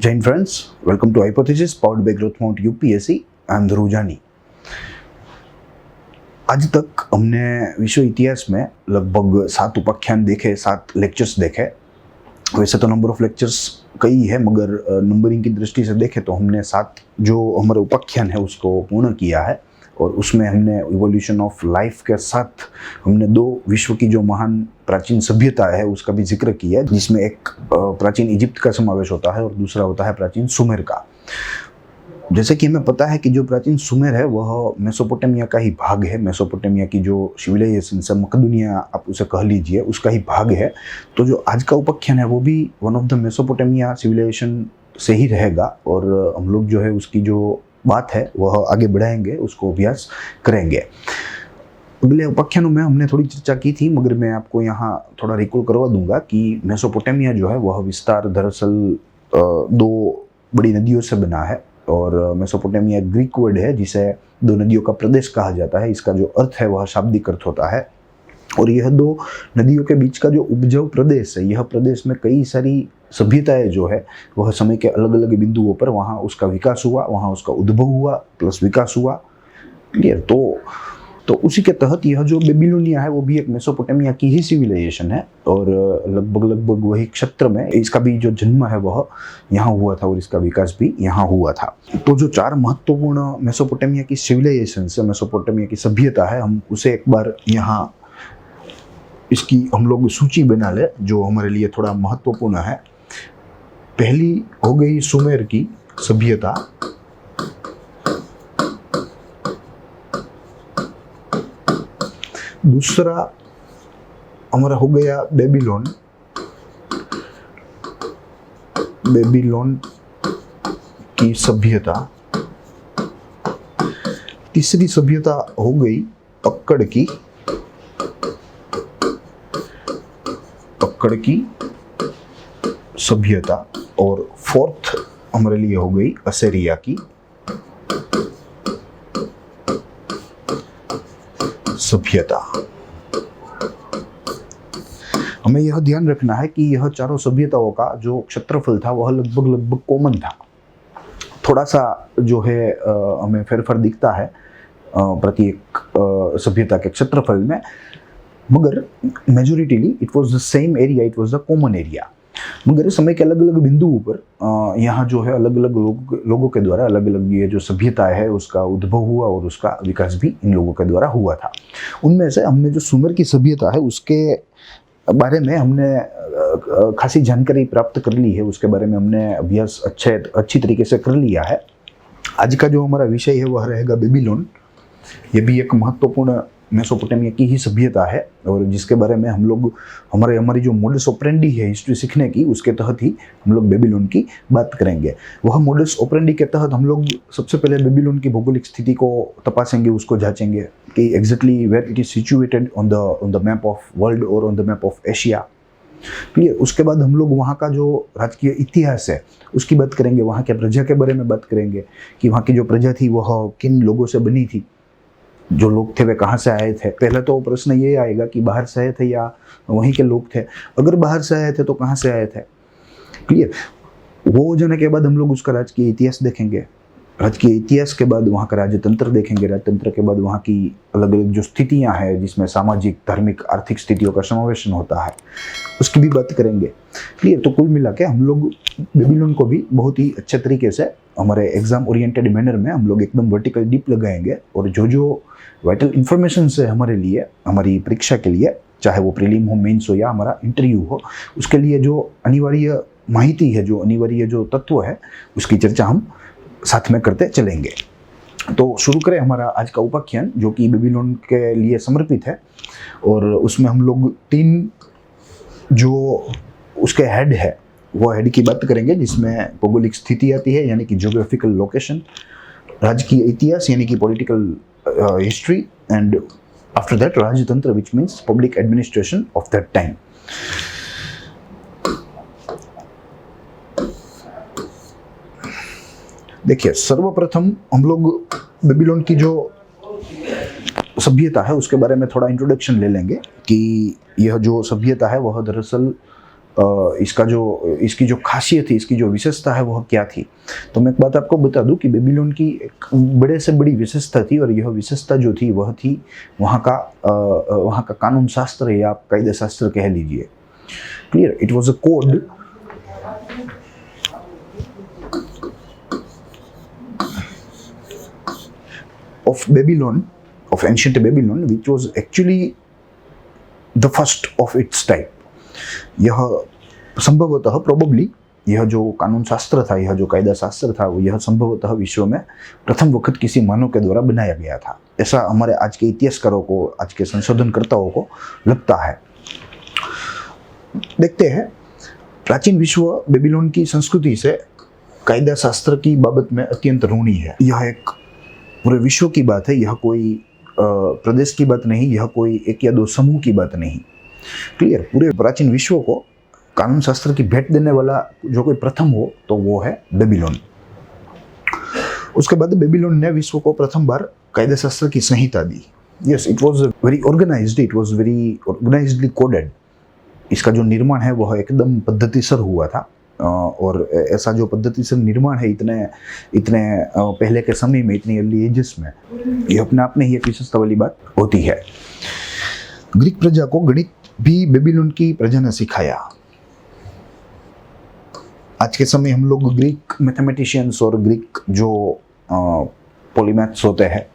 Jain friends, welcome to Hypothesis powered by Growth Mount UPSC. I am Dhruv Jani. आज तक हमने विश्व इतिहास में लगभग 7 उपाख्यान देखे, 7 लेक्चर्स देखे। वैसे तो नंबर ऑफ लेक्चर्स कई है, मगर नंबरिंग की दृष्टि से देखें तो हमने 7 जो हमारे उपाख्यान है उसको पूर्ण किया है। और उसमें हमने इवोल्यूशन ऑफ लाइफ के साथ हमने 2 विश्व की जो महान प्राचीन सभ्यता है उसका भी जिक्र किया है, जिसमें एक प्राचीन इजिप्ट का समावेश होता है और दूसरा होता है प्राचीन सुमेर का। जैसे कि हमें पता है कि जो प्राचीन सुमेर है वह मेसोपोटामिया का ही भाग है। मेसोपोटामिया की जो सिविलाइजेशन से मकदूनिया आप उसे कह लीजिए, उसका ही भाग है। तो जो आज का उपाख्यान है वो भी one of the Mesopotamia civilisation से ही रहेगा, और हम लोग जो है उसकी जो बात है वह आगे बढ़ाएंगे, उसको अभ्यास करेंगे। अगले उपाख्यानों में हमने थोड़ी चर्चा की थी, मगर मैं आपको यहाँ थोड़ा रिकॉल करवा दूंगा कि मेसोपोटामिया जो है वह विस्तार दरअसल 2 बड़ी नदियों से बना है। और मेसोपोटामिया ग्रीक वर्ड है जिसे 2 नदियों का प्रदेश कहा जाता है। इसका जो अर्थ है वह शाब्दिक अर्थ होता है। और यह 2 नदियों के बीच का जो उपजाऊ प्रदेश है, यह प्रदेश में कई सारी सभ्यताएं जो है वह समय के अलग अलग बिंदुओं पर वहाँ उसका विकास हुआ, वहाँ उसका उद्भव हुआ प्लस विकास हुआ। क्लियर? तो उसी के तहत यह जो बेबीलोनिया है वो भी एक मेसोपोटामिया की ही सिविलाइजेशन है, और लगभग वही क्षेत्र में इसका भी जो जन्म है वह यहाँ हुआ था और इसका विकास भी यहाँ हुआ था। तो जो 4 महत्वपूर्ण मेसोपोटामिया की सिविलाइजेशन से मेसोपोटामिया की सभ्यता है, हम उसे एक बार यहाँ इसकी हम लोग सूची बना ले जो हमारे लिए थोड़ा महत्वपूर्ण है। पहली हो गई सुमेर की सभ्यता। दूसरा हमारा हो गया बेबीलोन की सभ्यता। तीसरी सभ्यता हो गई पक्कड़ की सभ्यता। और 4th हमारे लिए हो गई असेरिया की सभ्यता। हमें यह ध्यान रखना है कि यह चारों सभ्यताओं का जो क्षेत्रफल था वह लगभग कॉमन था। थोड़ा सा जो है हमें फेरफार दिखता है प्रत्येक सभ्यता के क्षेत्रफल में, मगर majoritily it was the same area, it was the common area. मगर समय के अलग अलग बिंदुओं पर यहाँ जो है अलग अलग लोगों के द्वारा अलग अलग ये जो सभ्यता है उसका उद्भव हुआ और उसका विकास भी इन लोगों के द्वारा हुआ था। उनमें से हमने जो सुमेर की सभ्यता है उसके बारे में हमने खासी जानकारी प्राप्त कर ली है, उसके बारे में हमने अभ्यास अच्छी तरीके से कर लिया है। आज का जो हमारा विषय है वह रहेगा बेबीलोन। ये भी एक महत्वपूर्ण मेसोपोटामिया की ही सभ्यता है, और जिसके बारे में हम लोग हमारी जो मोडस ऑपरेंडी है हिस्ट्री सीखने की, उसके तहत ही हम लोग बेबीलोन की बात करेंगे। वह मोडस ऑपरेंडी के तहत हम लोग सबसे पहले बेबीलोन की भौगोलिक स्थिति को तपासेंगे, उसको जांचेंगे कि exactly where it is situated on the map of world और on the map of Asia. Clear? उसके बाद हम लोग वहाँ का जो राजकीय इतिहास है उसकी बात करेंगे, वहाँ के प्रजा के बारे में बात करेंगे कि वहाँ की जो प्रजा थी वह किन लोगों से बनी थी, जो लोग थे वे कहाँ से आए थे। पहले तो प्रश्न ये आएगा कि बाहर से आए थे या वहीं के लोग थे। अगर बाहर से आए थे तो कहाँ से आए थे। क्लियर? वो हो जाने के बाद हम लोग उसका राजकीय इतिहास देखेंगे। राजकीय इतिहास के बाद वहाँ का राजतंत्र देखेंगे। राजतंत्र के बाद वहाँ की अलग अलग जो स्थितियाँ हैं जिसमें सामाजिक धार्मिक आर्थिक स्थितियों का समावेशन होता है, उसकी भी बात करेंगे। क्लियर? तो कुल मिला के हम लोग बेबीलोन को भी बहुत ही अच्छे तरीके से हमारे एग्जाम ओरिएंटेड मैनर में हम लोग एकदम वर्टिकल डीप लगाएंगे, और जो वाइटल इन्फॉर्मेशन है हमारे लिए, हमारी परीक्षा के लिए, चाहे वो प्रीलिम हो, मेंस हो या हमारा इंटरव्यू हो, उसके लिए जो अनिवार्य माहिती है, जो अनिवार्य जो तत्व है, उसकी चर्चा हम साथ में करते चलेंगे। तो शुरू करें हमारा आज का उपाख्यान जो कि बेबीलोन के लिए समर्पित है। और उसमें हम लोग 3 जो उसके हेड है वो हेड की बात करेंगे, जिसमें भौगोलिक स्थिति आती है यानी कि ज्योग्राफिकल लोकेशन, राजकीय इतिहास यानी कि political history, and after that राजतंत्र which means public administration of that time. देखिए, सर्वप्रथम हम लोग बेबीलोन की जो सभ्यता है उसके बारे में थोड़ा इंट्रोडक्शन ले लेंगे कि यह जो सभ्यता है वह दरअसल इसकी जो खासियत थी, इसकी जो विशेषता है वह क्या थी। तो मैं एक बात आपको बता दूं कि बेबीलोन की एक बड़े से बड़ी विशेषता थी, और यह विशेषता जो थी वह थी वहाँ का कानून शास्त्र या आप कायदे शास्त्र कह लीजिए। Clear, it was a code of Babylon, of ancient Babylon, which was actually the first of its type. यह संभवतः प्रोबेबली यह जो कानून शास्त्र था, यह जो कायदा शास्त्र था, यह संभवतः विश्व में प्रथम वक्त किसी मानव के द्वारा बनाया गया था, ऐसा हमारे आज के इतिहासकारों को, आज के संशोधनकर्ताओं को लगता है। देखते हैं, प्राचीन विश्व बेबीलोन की संस्कृति से कायदा शास्त्र की बाबत में अत्यंत ऋणी है। यह एक पूरे विश्व की बात है, यह कोई प्रदेश की बात नहीं, यह कोई एक या दो समूह की बात नहीं। क्लियर, पूरे प्राचीन विश्व को कानून शास्त्र की भेंट देने वाला जो कोई प्रथम हो तो वो है बेबीलोन। उसके बाद बेबीलोन ने विश्व को प्रथम बार कायदा शास्त्र की संहिता दी। Yes, it was very organised, it was very organisedly coded. इसका जो निर्माण है वह एकदम पद्धतिसर हुआ था, और ऐसा जो पद्धति से निर्माण है इतने पहले के समय में, इतनी अर्ली एजेस में, ये अपने आप में ही एक विशेषता वाली बात होती है। ग्रीक प्रजा को गणित भी बेबीलोन की प्रजा ने सिखाया। आज के समय हम लोग ग्रीक मैथमेटिशियंस और ग्रीक जो पॉलीमैथ्स होते हैं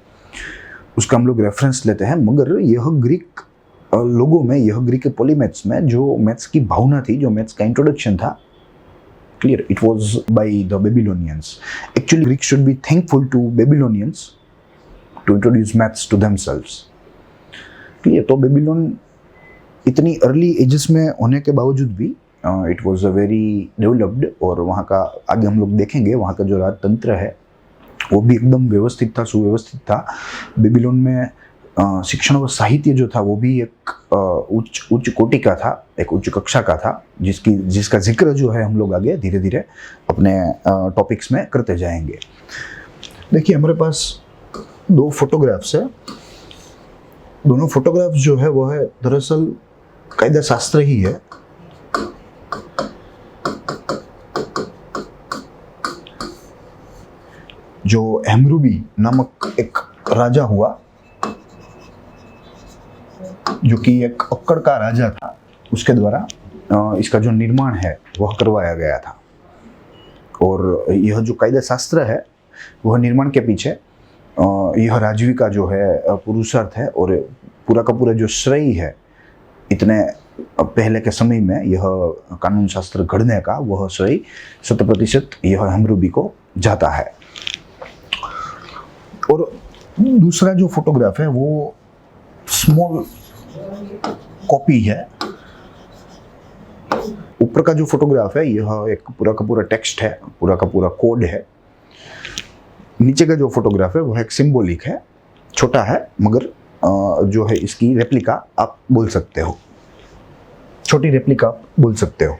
उसका हम लोग रेफरेंस लेते हैं, मगर यह ग्रीक लोगों में, यह ग्रीक पॉलीमैथ्स में जो मैथ्स की भावना थी, जो मैथ्स का इंट्रोडक्शन था, clear, it was by the Babylonians. Actually, Greeks should be thankful to Babylonians to introduce maths to themselves. clear, तो बेबीलोन इतनी अर्ली एजेस में होने के बावजूद भी it was a very developed, और वहाँ का आगे हम लोग देखेंगे, वहाँ का जो राजतंत्र है वो भी एकदम व्यवस्थित था, सुव्यवस्थित था। बेबीलोन में शिक्षण व साहित्य जो था वो भी एक उच्च कोटि का था, एक उच्च कक्षा का था, जिसका जिक्र जो है हम लोग आगे धीरे धीरे अपने टॉपिक्स में करते जाएंगे। देखिए, हमारे पास दो फोटोग्राफ्स है। दोनों फोटोग्राफ्स जो है वो है दरअसल कायदा शास्त्र ही है। जो हेमरूबी नामक एक राजा हुआ, जो कि एक अक्कड़ का राजा था, उसके द्वारा इसका जो निर्माण है वह करवाया गया था। और यह जो कायदा शास्त्र है वह निर्माण के पीछे यह राजवी का जो है पुरुषार्थ है, और पूरा का पूरा जो श्रेय है इतने पहले के समय में यह कानून शास्त्र घड़ने का, वह श्रेय 100% यह हेमरूबी को जाता है। और दूसरा जो फोटोग्राफ है वो स्मॉल कॉपी है। ऊपर का जो फोटोग्राफ है यह एक पूरा का पूरा टेक्स्ट है, पूरा का पूरा कोड है। नीचे का जो फोटोग्राफ है वह एक सिंबॉलिक है, छोटा है, मगर जो है इसकी रेप्लिका आप बोल सकते हो, छोटी रेप्लिका आप बोल सकते हो।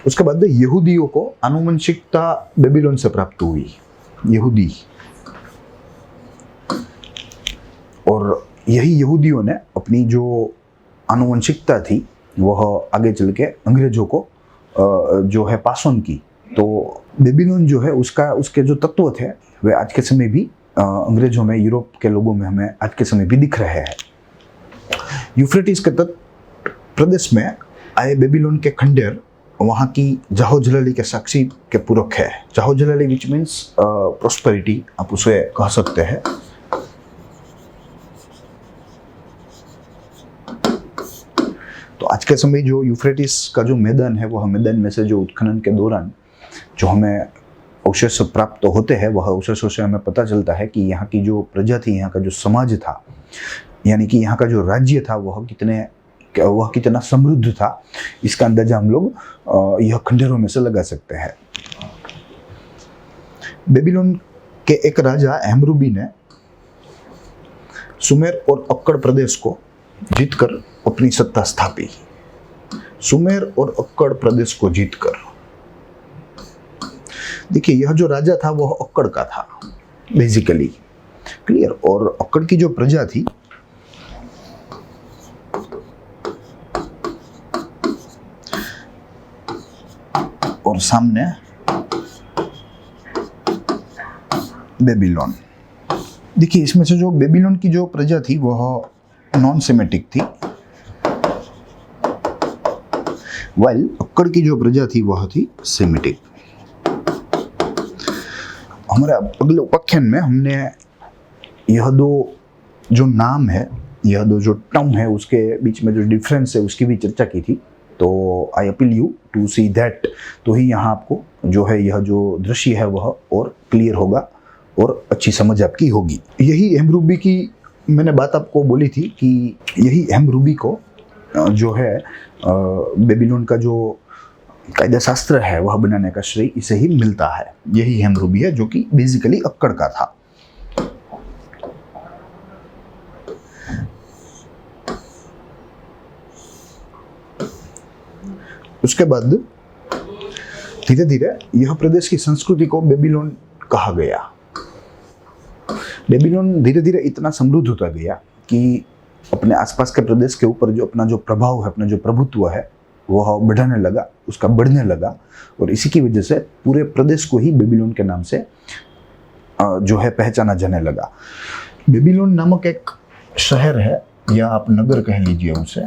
उसके बाद यहूदियों को आनुवंशिकता बेबीलोन से प्राप्त हुई। यहूदी, और यही यहूदियों ने अपनी जो आनुवंशिकता थी वह आगे चल के अंग्रेजों को जो है पास ऑन की। तो बेबीलोन जो है उसके जो तत्व थे वे आज के समय भी अंग्रेजों में, यूरोप के लोगों में हमें आज के समय भी दिख रहे हैं। यूफ्रेटिस के तट प्रदेश में आए बेबीलोन के खंडेर वहाँ की जाहो-जलाली के साक्षी के पूरक है। जाहो-जलाली विच मीन्स प्रॉस्पेरिटी, आप उसे कह सकते हैं। तो आज के समय जो यूफ्रेटिस का जो मैदान है, वह मैदान में से जो उत्खनन के दौरान जो हमें अवशेष प्राप्त होते हैं, वह अवशेषों से हमें पता चलता है कि यहाँ की जो प्रजा थी, यहाँ का जो समाज था, यानी कि यहाँ का जो राज्य था वह कितना समृद्ध था, इसका अंदाजा हम लोग यह खंडहरों में से लगा सकते हैं। बेबीलोन के एक राजा हेमरूबी ने सुमेर और अक्कड़ प्रदेश को जीतकर अपनी सत्ता स्थापी। सुमेर और अक्कड़ प्रदेश को जीतकर, देखिए यह जो राजा था वह अक्कड़ का था बेसिकली, क्लियर। और अक्कड़ की जो प्रजा थी और सामने बेबीलोन। देखिए इसमें से जो बेबीलोन की जो प्रजा थी वह नॉन सेमेटिक थी, वाइल अक्कड़ की जो प्रजा थी वह थी सेमेटिक। हमारे अगले उपाख्यान में हमने यह दो जो नाम है, यह दो जो टर्म है, उसके बीच में जो डिफरेंस है उसकी भी चर्चा की थी। तो I appeal you to see that, तो ही यहाँ आपको जो है यह जो दृश्य है वह और क्लियर होगा और अच्छी समझ आपकी होगी। यही हेम रूबी की मैंने बात आपको बोली थी कि यही हेम रूबी को जो है बेबीलोन का जो कायदा शास्त्र है वह बनाने का श्रेय इसे ही मिलता है। यही हेम रूबी है जो कि बेसिकली अक्कड़ का था। उसके बाद धीरे धीरे यह प्रदेश की संस्कृति को बेबीलोन कहा गया। बेबीलोन धीरे धीरे इतना समृद्ध होता गया कि अपने आसपास के प्रदेश के ऊपर जो अपना जो प्रभाव है, अपना जो प्रभुत्व है वह बढ़ाने लगा, उसका बढ़ने लगा। और इसी की वजह से पूरे प्रदेश को ही बेबीलोन के नाम से जो है पहचाना जाने लगा। बेबीलोन नामक एक शहर है या आप नगर कह लीजिए उसे,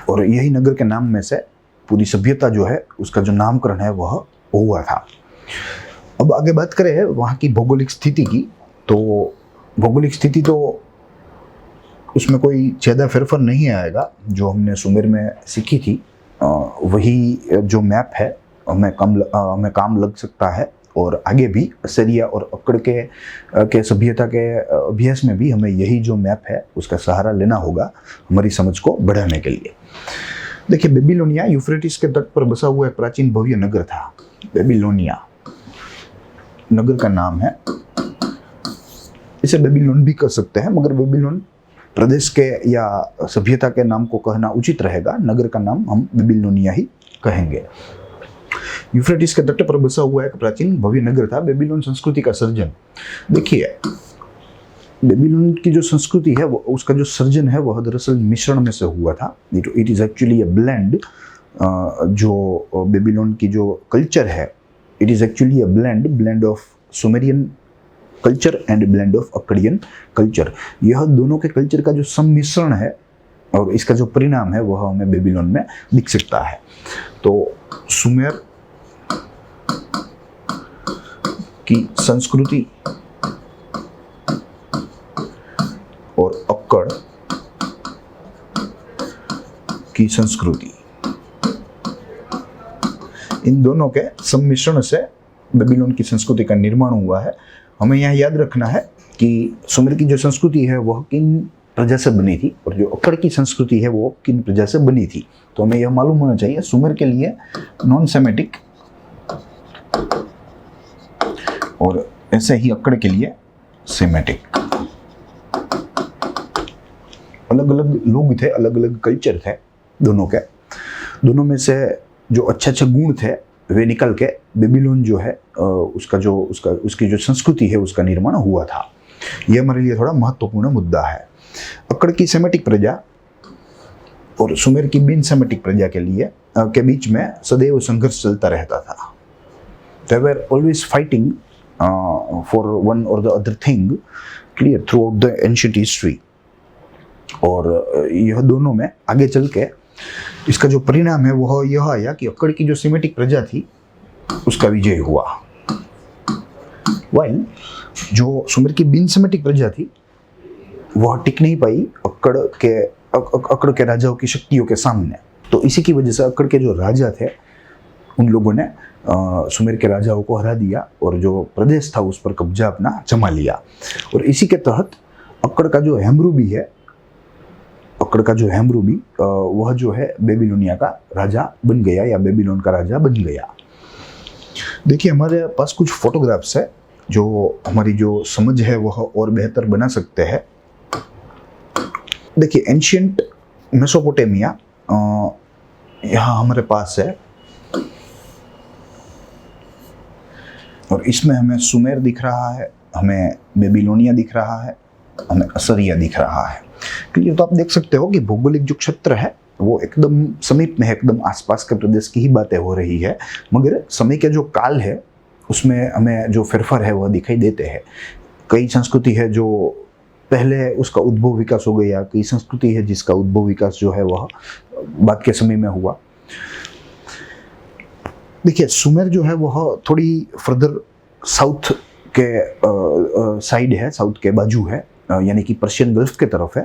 और यही नगर के नाम में से पूरी सभ्यता जो है उसका जो नामकरण है वह हुआ था। अब आगे बात करें वहाँ की भौगोलिक स्थिति की, तो भौगोलिक स्थिति तो उसमें कोई ज़्यादा फेरफार नहीं आएगा। जो हमने सुमेर में सीखी थी वही जो मैप है हमें काम लग सकता है। और आगे भी असीरिया और अक्कड़ के सभ्यता के अभ्यास में भी हमें यही जो मैप है उसका सहारा लेना होगा हमारी समझ को बढ़ाने के लिए। देखिए बेबीलोनिया यूफ्रेटिस के तट पर बसा हुआ एक प्राचीन भव्य नगर था। बेबीलोनिया नगर का नाम है, इसे बेबीलोन भी कह सकते हैं, मगर बेबीलोन प्रदेश के या सभ्यता के नाम को कहना उचित रहेगा। नगर का नाम हम बेबीलोनिया ही कहेंगे। यूफ्रेटिस के तट पर बसा हुआ एक प्राचीन भव्य नगर था। बेबीलोन संस्कृति का सर्जन, देखिए बेबीलोन की जो संस्कृति है वो उसका जो सर्जन है वह दरअसल मिश्रण में से हुआ था। It is actually a blend. जो बेबीलोन की जो कल्चर है it is actually a blend of Sumerian culture and blend of Akkadian culture. यह दोनों के कल्चर का जो सम्मिश्रण है और इसका जो परिणाम है वह हमें बेबीलोन में दिख सकता है। तो सुमेर की संस्कृति और अक्कड़ की संस्कृति, इन दोनों के सम्मिश्रण से बेबीलोन की संस्कृति का निर्माण हुआ है। हमें यहाँ याद रखना है कि सुमेर की जो संस्कृति है वह किन प्रजा से बनी थी और जो अक्कड़ की संस्कृति है वो किन प्रजा से बनी थी। तो हमें यह मालूम होना चाहिए सुमेर के लिए नॉन सेमेटिक और ऐसे ही अक्कड़ के लिए सेमेटिक। अलग अलग लोग थे, अलग अलग कल्चर थे दोनों के। दोनों में से जो अच्छे अच्छे गुण थे वे निकल के बेबीलोन जो है उसकी जो संस्कृति है उसका निर्माण हुआ था। यह हमारे लिए थोड़ा महत्वपूर्ण मुद्दा है। अक्कड़ की सेमेटिक प्रजा और सुमेर की बिन सेमेटिक प्रजा के बीच में सदैव संघर्ष चलता रहता था। They were always fighting for one or the other thing clear throughout the ancient history। और यह दोनों में आगे चल के इसका जो परिणाम है वह यह आया कि अक्कड़ की जो सेमेटिक प्रजा थी उसका विजय हुआ, वाइल जो सुमेर की बिन सेमेटिक प्रजा थी वह टिक नहीं पाई अक्कड़ के राजाओं की शक्तियों के सामने। तो इसी की वजह से अक्कड़ के जो राजा थे उन लोगों ने सुमेर के राजाओं को हरा दिया और जो प्रदेश था उस पर कब्जा अपना जमा लिया। और इसी के तहत अक्कड़ का जो हेमरूबी वह जो है बेबीलोनिया का राजा बन गया या बेबीलोन का राजा बन गया। देखिए हमारे पास कुछ फोटोग्राफ्स है जो हमारी जो समझ है वह और बेहतर बना सकते हैं। देखिए एंशियंट मेसोपोटामिया यहाँ हमारे पास है। और इसमें हमें सुमेर दिख रहा है, हमें बेबीलोनिया दिख रहा है, हमें असरिया दिख रहा है। क्लियर? तो आप देख सकते हो कि भौगोलिक जो क्षेत्र है वो एकदम समीप में है, एकदम आसपास के प्रदेश की ही बातें हो रही है, मगर समय के जो काल है उसमें हमें जो फेरफार है वह दिखाई देते हैं। कई संस्कृति है जो पहले उसका उद्भव विकास हो गया, कई संस्कृति है जिसका उद्भव विकास जो है वह बाद के समय में हुआ। देखिए, सुमेर जो है वह थोड़ी फर्दर साउथ के साइड है, साउथ के बाजू है, यानी कि पर्शियन गल्फ के तरफ है,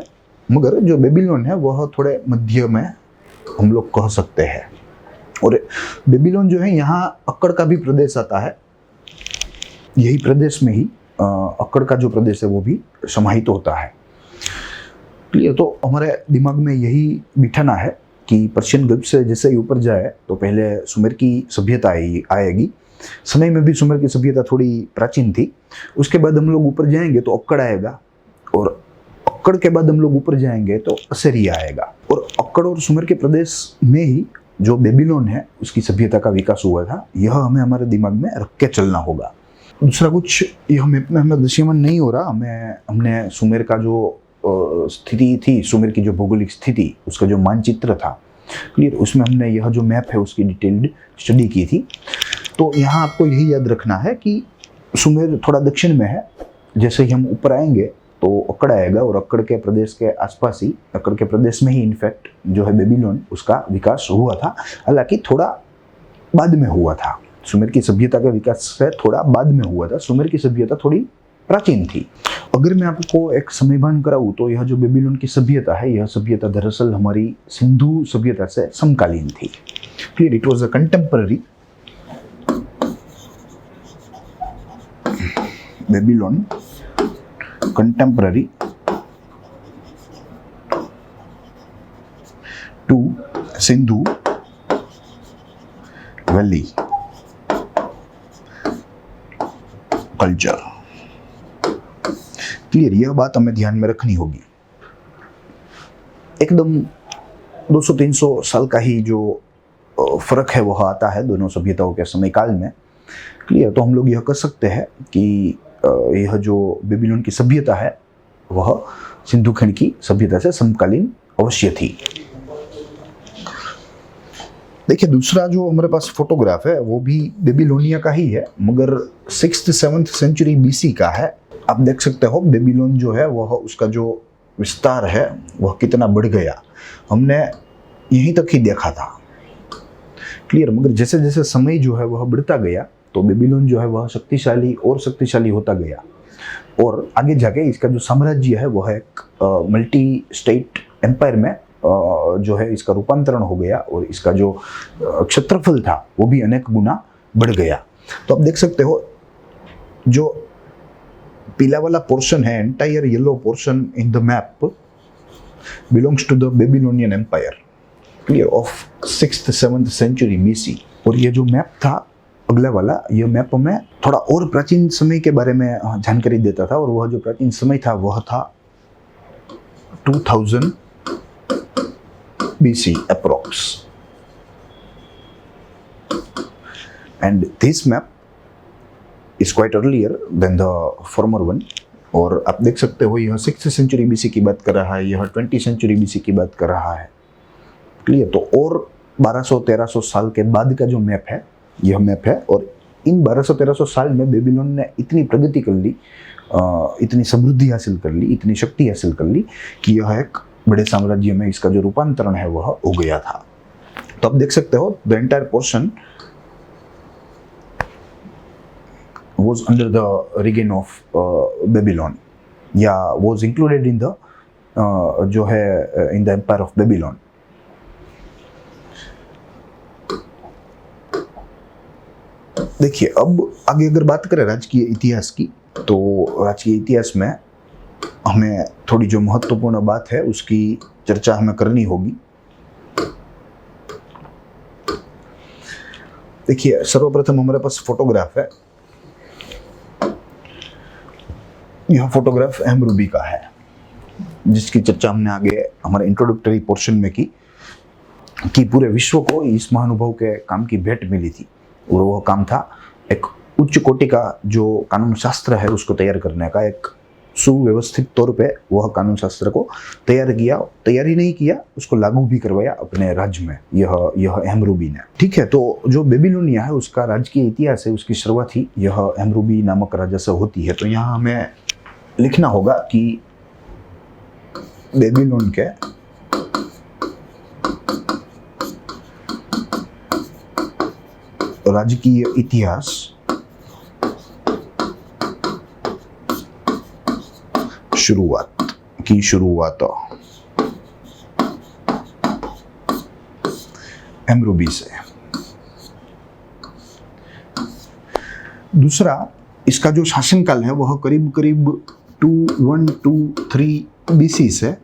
मगर जो बेबीलोन है वह थोड़े मध्य में हम लोग कह सकते हैं। और बेबीलोन जो है यहाँ अक्कड़ का भी प्रदेश आता है, यही प्रदेश में ही अक्कड़ का जो प्रदेश है वो भी समाहित होता है। क्लियर? तो हमारे दिमाग में यही बिठाना है कि पर्शियन गल्फ से जैसे ही ऊपर जाए तो पहले सुमेर की सभ्यता आएगी। समय में भी सुमेर की सभ्यता थोड़ी प्राचीन थी। उसके बाद हम लोग ऊपर जाएंगे तो अक्कड़ आएगा, और अक्कड़ के बाद हम लोग ऊपर जाएंगे तो असीरिया आएगा। और अक्कड़ और सुमेर के प्रदेश में ही जो बेबीलोन है उसकी सभ्यता का विकास हुआ था। यह हमें हमारे दिमाग में रख के चलना होगा। दूसरा कुछ यह मैप में हमें दृश्यमान नहीं हो रहा। हमने सुमेर का जो स्थिति थी, सुमेर की जो भौगोलिक स्थिति, उसका जो मानचित्र था, क्लियर, उसमें हमने यह जो मैप है उसकी डिटेल्ड स्टडी की थी। तो यहाँ आपको यही याद रखना है कि सुमेर थोड़ा दक्षिण में है। जैसे ही हम ऊपर आएंगे तो अक्कड़ आएगा, और अक्कड़ के प्रदेश के आसपास ही, अक्कड़ के प्रदेश में ही इनफैक्ट जो है बेबीलोन, उसका विकास हुआ था। हालांकि थोड़ा बाद में हुआ था, सुमेर की सभ्यता के विकास से थोड़ा बाद में हुआ था। सुमेर की सभ्यता थोड़ी प्राचीन थी। अगर मैं आपको एक समयबान कराऊं तो यह जो बेबीलोन की सभ्यता है, यह सभ्यता दरअसल हमारी सिंधु सभ्यता से समकालीन थी। Clear? It was a contemporary Babylon, contemporary to Sindhu valley culture. Clear? यह बात हमें ध्यान में रखनी होगी। एकदम 200-300 साल का ही जो फर्क है वह आता है दोनों सभ्यताओं के समय काल में। क्लियर? तो हम लोग यह कह सकते हैं कि यह जो बेबीलोन की सभ्यता है वह सिंधु खंड की सभ्यता से समकालीन अवश्य थी। देखिए, दूसरा जो हमारे पास फोटोग्राफ है वो भी बेबीलोनिया का ही है, मगर 6th-7th सेंचुरी BC का है। आप देख सकते हो बेबीलोन जो है वह, उसका जो विस्तार है वह कितना बढ़ गया। हमने यहीं तक ही देखा था। क्लियर? मगर जैसे जैसे समय जो है वह बढ़ता गया तो बेबीलोन जो है वह शक्तिशाली और शक्तिशाली होता गया, और आगे जाके इसका जो साम्राज्य है वह एक मल्टी स्टेट एम्पायर में जो है इसका रूपांतरण हो गया, और इसका जो क्षेत्रफल था वो भी अनेक गुना बढ़ गया। तो आप देख सकते हो जो पीला वाला पोर्शन है, entire yellow portion in the map belongs to the Babylonian empire, clear, of 6th-7th century BC। और ये जो मैप था अगला वाला, ये मैप में थोड़ा और प्राचीन समय के बारे में जानकारी देता था, और वह जो प्राचीन समय था वह था 2000 BC approx, and this map is quite earlier than the former one। और आप देख सकते हो यह 6th सेंचुरी BC की बात कर रहा है, यह 20th सेंचुरी BC की बात कर रहा है। क्लियर? तो और 1200-1300 साल के बाद का जो मैप है यह मैप है, और इन 1200-1300 साल में बेबीलोन ने इतनी प्रगति कर ली, इतनी समृद्धि हासिल कर ली, इतनी शक्ति हासिल कर ली कि यह एक बड़े साम्राज्य में इसका जो रूपांतरण है वह हो गया था। तो आप देख सकते हो the entire portion was under the reign of Babylon, या was included in the जो है in the empire of Babylon। देखिए, अब आगे अगर बात करें राजकीय इतिहास की, तो राजकीय इतिहास में हमें थोड़ी जो महत्वपूर्ण बात है उसकी चर्चा हमें करनी होगी। देखिए, सर्वप्रथम हमारे पास फोटोग्राफ है। यह फोटोग्राफ अहमरूबी का है, जिसकी चर्चा हमने आगे हमारे इंट्रोडक्टरी पोर्शन में की कि पूरे विश्व को इस महानुभाव के काम की भेंट मिली थी, और वह काम था एक उच्च कोटि का जो कानून शास्त्र है उसको तैयार करने का, एक सुव्यवस्थित तौर पे वह कानून शास्त्र को तैयार किया, तैयार ही नहीं किया, उसको लागू भी करवाया अपने राज्य में, यह हेमरूबी ने। ठीक है, तो जो बेबीलोनिया है उसका राजकीय इतिहास है, उसकी शुरुआत ही यह हेमरूबी नामक राजा से होती है। तो यहाँ हमें लिखना होगा कि बेबीलोन के राजकीय इतिहास शुरुआत हेमरूबी से। दूसरा, इसका जो शासनकाल है वह करीब करीब 2123 BC से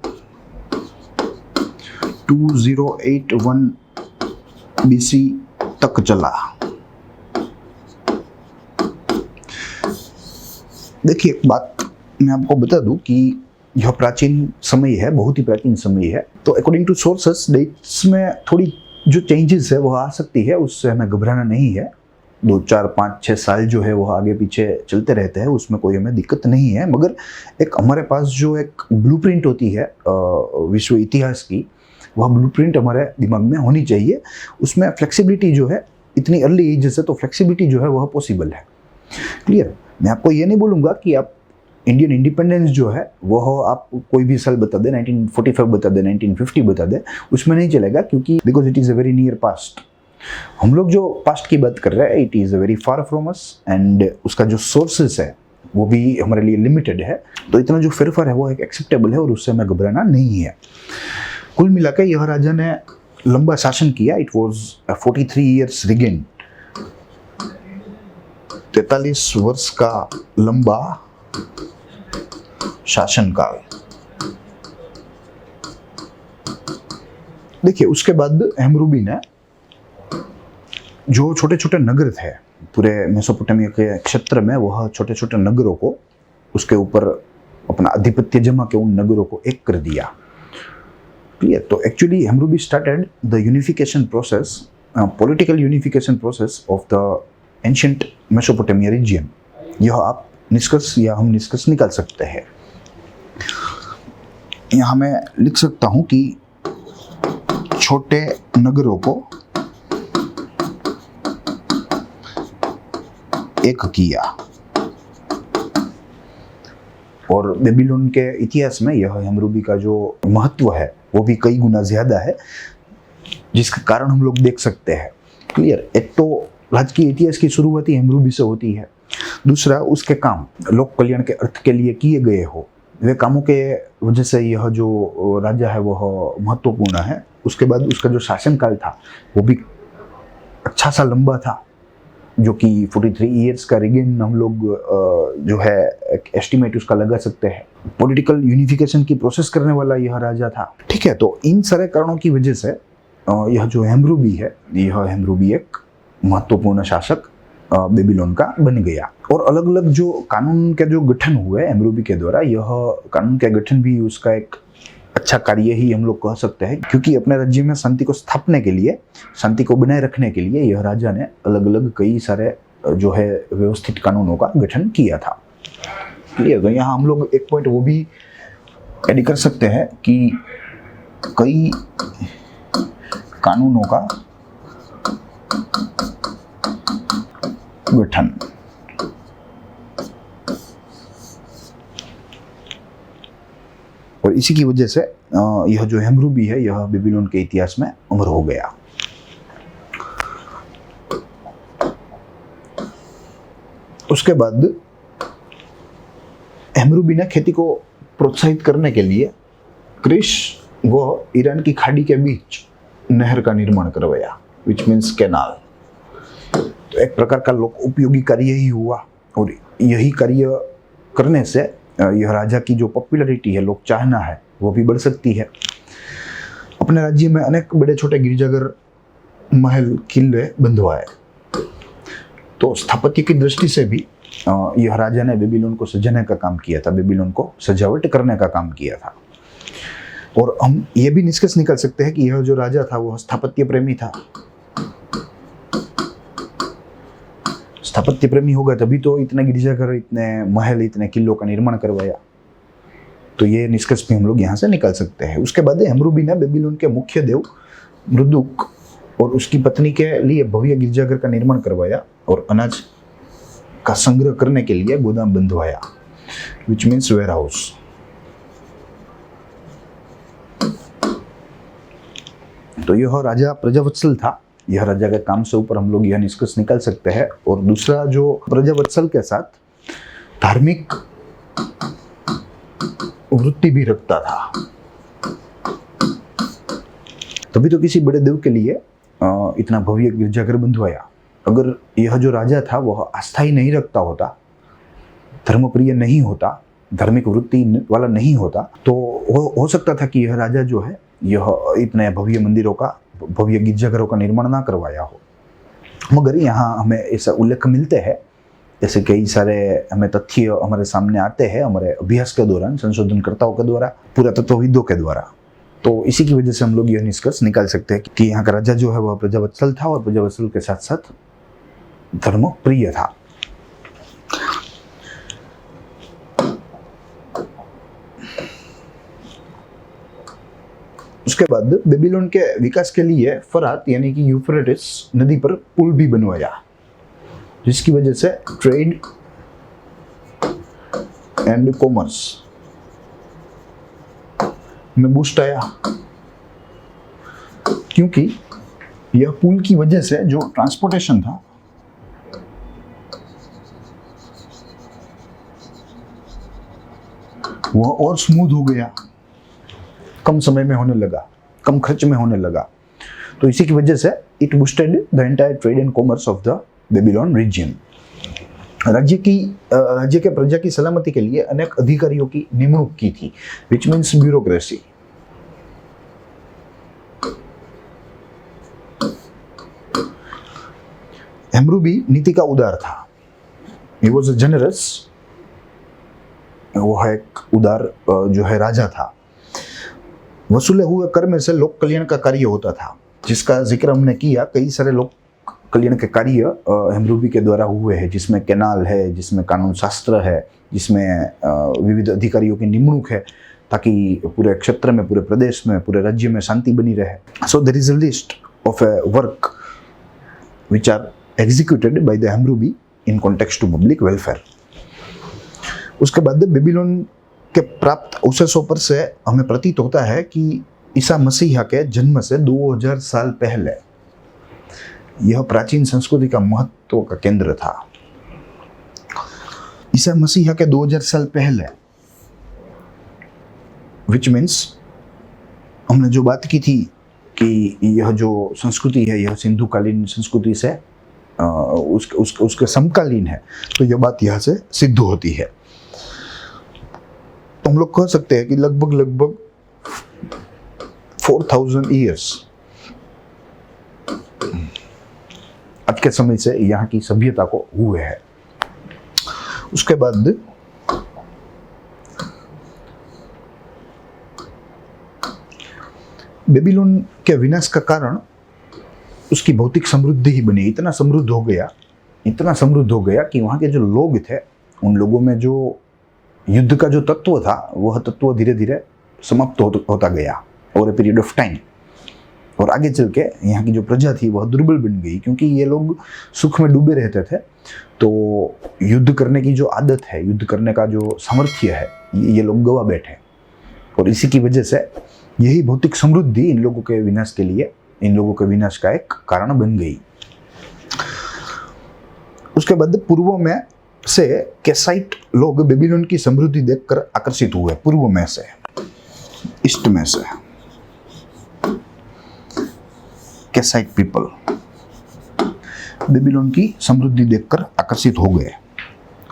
2081 BC तक चला। देखिए, एक बात मैं आपको बता दूं कि यह प्राचीन समय है, बहुत ही प्राचीन समय है। तो अकॉर्डिंग टू सोर्सेस डेट्स में थोड़ी जो चेंजेस है वह आ सकती है, उससे हमें घबराना नहीं है। 2, 4, 5, 6 साल जो है वह आगे पीछे चलते रहते हैं, उसमें कोई हमें दिक्कत नहीं है। मगर एक हमारे पास जो एक ब्लूप्रिंट होती है विश्व इतिहास की, वह ब्लूप्रिंट हमारे दिमाग में होनी चाहिए। उसमें फ्लेक्सिबिलिटी जो है, इतनी अर्ली एज से तो फ्लेक्सिबिलिटी जो है वह पॉसिबल है। क्लियर? मैं आपको ये नहीं बोलूँगा कि आप इंडियन इंडिपेंडेंस जो है वह आप कोई भी साल बता दे, 1945 बता दे, 1950 बता दे, उसमें नहीं चलेगा, क्योंकि because it is a very near past. हम लोग जो पास्ट की बात कर रहे हैं, it is a very far from us, and उसका जो सोर्सेस है वो भी हमारे लिए लिमिटेड है। तो इतना जो फेरफार है वो एक एक्सेप्टेबल है और उससे हमें घबराना नहीं है। कुल मिलाकर यह राजा ने लंबा शासन किया। इट वॉज 43 ईयर्स रिगेन, 43 वर्ष का लंबा शासनकाल। देखिए, उसके बाद हेमरूबी ने जो छोटे छोटे नगर थे पूरे मेसोपोटामिया के क्षेत्र में, वह छोटे छोटे नगरों को, उसके ऊपर अपना आधिपत्य जमा के उन नगरों को एक कर दिया। क्लियर? तो actually Hammurabi started the unification process, political unification process of the ancient Mesopotamia region. यह आप निष्कर्ष या हम निष्कर्ष निकाल सकते हैं। यहाँ मैं लिख सकता हूँ कि छोटे नगरों को एक किया, और बेबीलोन के इतिहास में यह हेमरूबी का जो महत्व है वो भी कई गुना ज्यादा है, जिसका कारण हम लोग देख सकते हैं। क्लियर? एक तो राजकीय इतिहास की शुरुआत ही हेमरूबी से होती है। दूसरा, उसके काम लोक कल्याण के अर्थ के लिए किए गए हो, वे कामों के वजह से यह जो राजा है वह महत्वपूर्ण है। उसके बाद उसका जो शासनकाल था वो भी अच्छा सा लंबा था, जो कि 43 ईयर्स का रिगेन हम लोग जो है एक एस्टिमेट उसका लगा सकते हैं। पॉलिटिकल यूनिफिकेशन की प्रोसेस करने वाला यह राजा था। ठीक है, तो इन सारे कारणों की वजह से यह जो हेमरूबी है, यह हेमरूबी एक महत्वपूर्ण शासक बेबीलोन का बन गया। और अलग अलग जो कानून के जो गठन हुए हेमरूबी के द्वारा, यह कानून के गठन भी उसका एक अच्छा कार्य ही हम लोग कह सकते हैं, क्योंकि अपने राज्य में शांति को स्थापने के लिए, शांति को बनाए रखने के लिए यह राजा ने अलग अलग कई सारे जो है व्यवस्थित कानूनों का गठन किया था। क्लियर? तो यहाँ हम लोग एक पॉइंट वो भी ऐड कर सकते हैं कि कई कानूनों का गठन। और इसी की वजह से यह जो हेमरूबी है यह बेबीलोन के इतिहास में अमर हो गया। उसके बाद हेमरूबी ने खेती को प्रोत्साहित करने के लिए क्रिश व ईरान की खाड़ी के बीच नहर का निर्माण करवाया, विच मीन्स कैनाल। तो एक प्रकार का लोक उपयोगी कार्य ही हुआ, और यही कार्य करने से यह राजा की जो पॉपुलैरिटी है, लोग चाहना है, वो भी बढ़ सकती है। अपने राज्य में अनेक बड़े छोटे गिरजाघर, महल, किले बंधवाए। तो स्थापत्य की दृष्टि से भी यह राजा ने बेबीलोन को सजाने का काम किया था, बेबीलोन को सजावट करने का काम किया था। और हम ये भी निष्कर्ष निकाल सकते हैं कि यह जो राजा था वह स्थापत्य प्रेमी था। स्थापत्य प्रेमी होगा तभी तो इतने गिरजाघर, इतने महल, इतने किलों का निर्माण करवाया। तो ये निष्कर्ष भी हम लोग यहाँ से निकाल सकते हैं। उसके बाद हमरूबी ने बेबीलोन के मुख्य देव मृदुक और उसकी पत्नी के लिए भव्य गिरजाघर का निर्माण करवाया और अनाज का संग्रह करने के लिए गोदाम बंधवाया, विच मीन्स वेयर हाउस। तो यह राजा प्रजावत्सल था। यह राजा के काम से ऊपर हम लोग यह निष्कर्ष निकाल सकते हैं। और दूसरा, जो प्रजावत्सल के साथ धार्मिक वृत्ति भी रखता था, तभी तो किसी बड़े देव के लिए इतना भव्य गिरजाघर बंधवाया। अगर यह जो राजा था वह आस्था ही नहीं रखता होता, धर्मप्रिय नहीं होता, धार्मिक वृत्ति वाला नहीं होता, तो हो सकता था कि यह राजा जो है यह इतने भव्य मंदिरों का, भव्य गिरजाघरों का निर्माण ना करवाया हो। मगर यहाँ हमें ऐसा उल्लेख मिलते हैं, ऐसे कई सारे हमें तथ्य हमारे सामने आते हैं हमारे अभ्यास के दौरान, संशोधनकर्ताओं के द्वारा, पुरातत्वविदों के द्वारा। तो इसी की वजह से हम लोग यह निष्कर्ष निकाल सकते हैं कि यहाँ का राजा जो है वह प्रजावत्सल था और प्रजावत्सल के साथ साथ धर्म प्रिय था। उसके बाद बेबीलोन के विकास के लिए फरात यानी कि यूफ्रेटिस नदी पर पुल भी बनवाया, जिसकी वजह से ट्रेड एंड कॉमर्स में बूस्ट आया, क्योंकि यह पुल की वजह से जो ट्रांसपोर्टेशन था वह और स्मूथ हो गया, कम समय में होने लगा, कम खर्च में होने लगा। तो इसी की वजह से it boosted the entire trade and commerce of the Babylon region. राज्य के प्रजा की सलामती के लिए अनेक अधिकारियों की निमणूक की थी, विच मीन्स ब्यूरोक्रेसी। हमरूबी नीति का उदार था, ही वॉज अ जनरस, वो है एक उदार जो है राजा था। वसूले हुए कर में से लोक कल्याण का कार्य होता था, जिसका जिक्र हमने किया। कई सारे लोक कल्याण के कार्य हमरूबी के द्वारा हुए हैं, जिसमें कैनाल है, जिसमें कानून शास्त्र है, जिसमें विविध अधिकारियों की निमणूक है, ताकि पूरे क्षेत्र में, पूरे प्रदेश में, पूरे राज्य में शांति बनी रहे। So there is a list of a work which are executed by the Hammurabi in context to public welfare. उसके बाद बेबीलोन के प्राप्त अवशेषों पर से हमें प्रतीत होता है कि ईसा मसीहा के जन्म से 2000 साल पहले यह प्राचीन संस्कृति का महत्व का केंद्र था। ईसा मसीहा के 2000 साल पहले, विच मीन्स हमने जो बात की थी कि यह जो संस्कृति है यह सिंधुकालीन संस्कृति से उसके समकालीन है, तो यह बात यहाँ से सिद्ध होती है। तो हम लोग कह सकते हैं कि लगभग 4000 ईयर्स आज के समय से यहाँ की सभ्यता को हुए हैं। उसके बाद बेबीलोन के विनाश का कारण उसकी भौतिक समृद्धि ही बनी। इतना समृद्ध हो गया कि वहाँ के जो लोग थे, उन लोगों में जो युद्ध का जो तत्व था वह तत्व धीरे धीरे समाप्त होता गया over a period of time. और आगे चल के यहाँ की जो प्रजा थी वह दुर्बल बन गई, क्योंकि ये लोग सुख में डूबे रहते थे। तो युद्ध करने की जो आदत है, युद्ध करने का जो सामर्थ्य है, ये लोग गवा बैठे। और इसी की वजह से यही भौतिक समृद्धि इन लोगों के विनाश के लिए, इन लोगों के विनाश का एक कारण बन गई। उसके बाद पूर्व में से कैसाइट लोग बेबीलोन की समृद्धि देखकर आकर्षित हुए। पूर्व में से, ईस्ट में से कैसाइट पीपल बेबीलोन की समृद्धि देखकर आकर्षित हो गए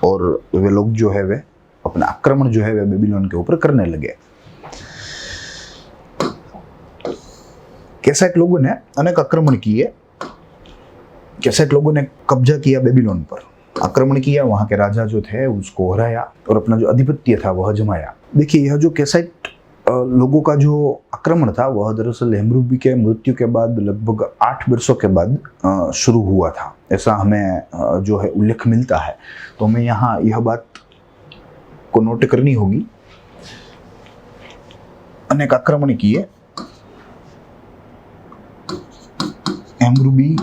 और वे लोग जो है वे अपना आक्रमण जो है वे बेबीलोन के ऊपर करने लगे। कैसाइट लोगों ने अनेक आक्रमण किए। कैसाइट लोगों ने कब्जा किया बेबीलोन पर, आक्रमण किया, वहां के राजा जो थे उसको हराया और अपना जो आधिपत्य था वह जमाया। देखिए, यह जो कैसाइट लोगों का जो आक्रमण था वह दरअसल हेमरूबी के मृत्यु के बाद लगभग 8 वर्षों के बाद शुरू हुआ था, ऐसा हमें जो है उल्लेख मिलता है। तो हमें यहाँ यह बात को नोट करनी होगी। अनेक आक्रमण किए, हेमरूबी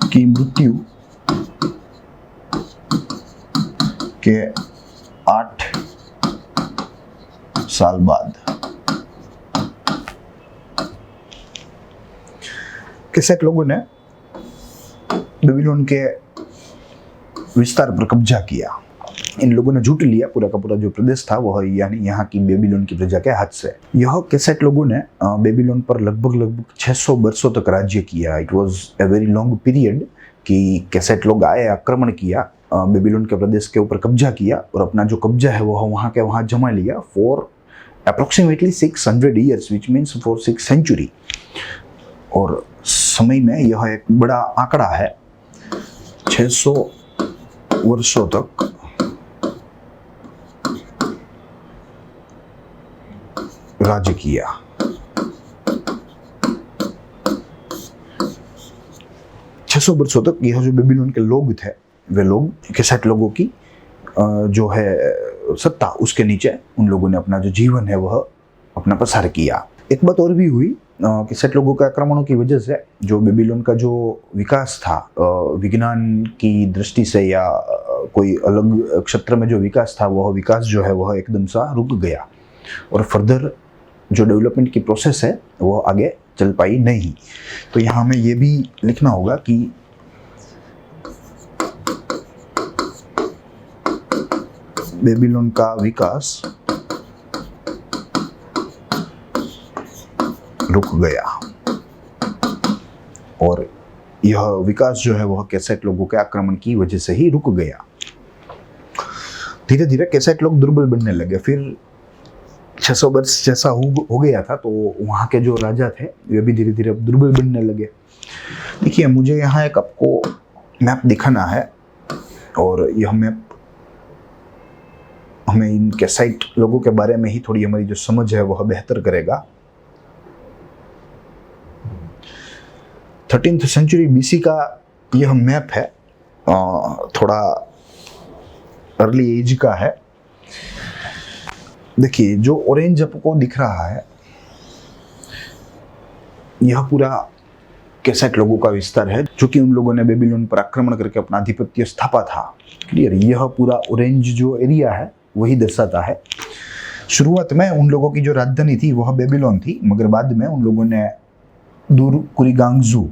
की मृत्यु के 8 साल बाद कैसेट लोगों ने बेबीलोन के विस्तार पर कब्जा किया। इन लोगों ने झूठ लिया पूरा का पूरा जो प्रदेश था वह यानी यहाँ की बेबीलोन की प्रजा के हाथ से। यह कैसेट लोगों ने बेबीलोन पर लगभग 600 वर्षों तक राज्य किया। It was a very long period कि कैसेट लोग आए, आक्रमण किया, बेबीलोन के प्रदेश के ऊपर कब्जा किया और अपना जो कब्जा है वह वहाँ के वहाँ जमा लिया for approximately 600 years, which means for 6 century. और समय में यह एक बड़ा आंकड़ा है, 600 वर्षों तक राज्य किया। सौ वर्षों तक यह जो बेबीलोन के लोग थे वे लोग कैसेट लोगों की जो है सत्ता, उसके नीचे उन लोगों ने अपना जो जीवन है वह अपना प्रसार किया। एक बात और भी हुई, कैसेट लोगों के आक्रमणों की वजह से जो बेबीलोन का जो विकास था विज्ञान की दृष्टि से या कोई अलग क्षेत्र में जो विकास था वह विकास जो है वह एकदम सा रुक गया और फर्दर जो डेवलपमेंट की प्रोसेस है वो आगे चल पाई नहीं। तो यहाँ हमें ये भी लिखना होगा कि बेबीलोन का विकास रुक गया और यह विकास जो है वह कैसेट लोगों के आक्रमण की वजह से ही रुक गया। धीरे धीरे कैसेट लोग दुर्बल बनने लगे। फिर 600 वर्ष जैसा हो गया था तो वहाँ के जो राजा थे वे भी धीरे धीरे दुर्बल बनने लगे। देखिए, मुझे यहाँ एक आपको मैप दिखाना है और यह मैप हमें इन कैसेट लोगों के बारे में ही थोड़ी हमारी जो समझ है वह बेहतर करेगा। 13th सेंचुरी BC का यह मैप है, थोड़ा अर्ली एज का है। देखिए, जो ऑरेंज आपको दिख रहा है यह पूरा कैसेट लोगों का विस्तार है जो कि उन लोगों ने बेबीलोन पर आक्रमण करके अपना आधिपत्य स्थापा था। क्लियर? यह पूरा ऑरेंज जो एरिया है वही दर्शाता है। शुरुआत में उन लोगों की जो राजधानी थी वह बेबीलोन थी, मगर बाद में उन लोगों ने दूर कुरीगांगजू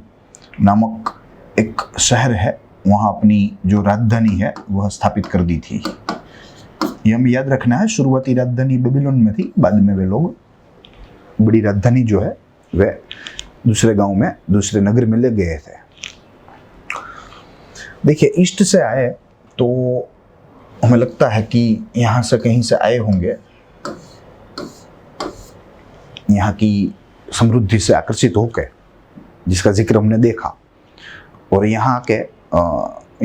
नामक एक शहर है वहाँ अपनी जो राजधानी है वह स्थापित कर दी थी। ये हमें याद रखना है, शुरुआती राजधानी बेबीलोन में थी, बाद में वे लोग बड़ी राजधानी जो है वे दूसरे गांव में, दूसरे नगर में ले गए थे। देखिए, ईस्ट से आए तो हमें लगता है कि यहाँ से कहीं से आए होंगे, यहाँ की समृद्धि से आकर्षित होकर, जिसका जिक्र हमने देखा, और यहाँ आके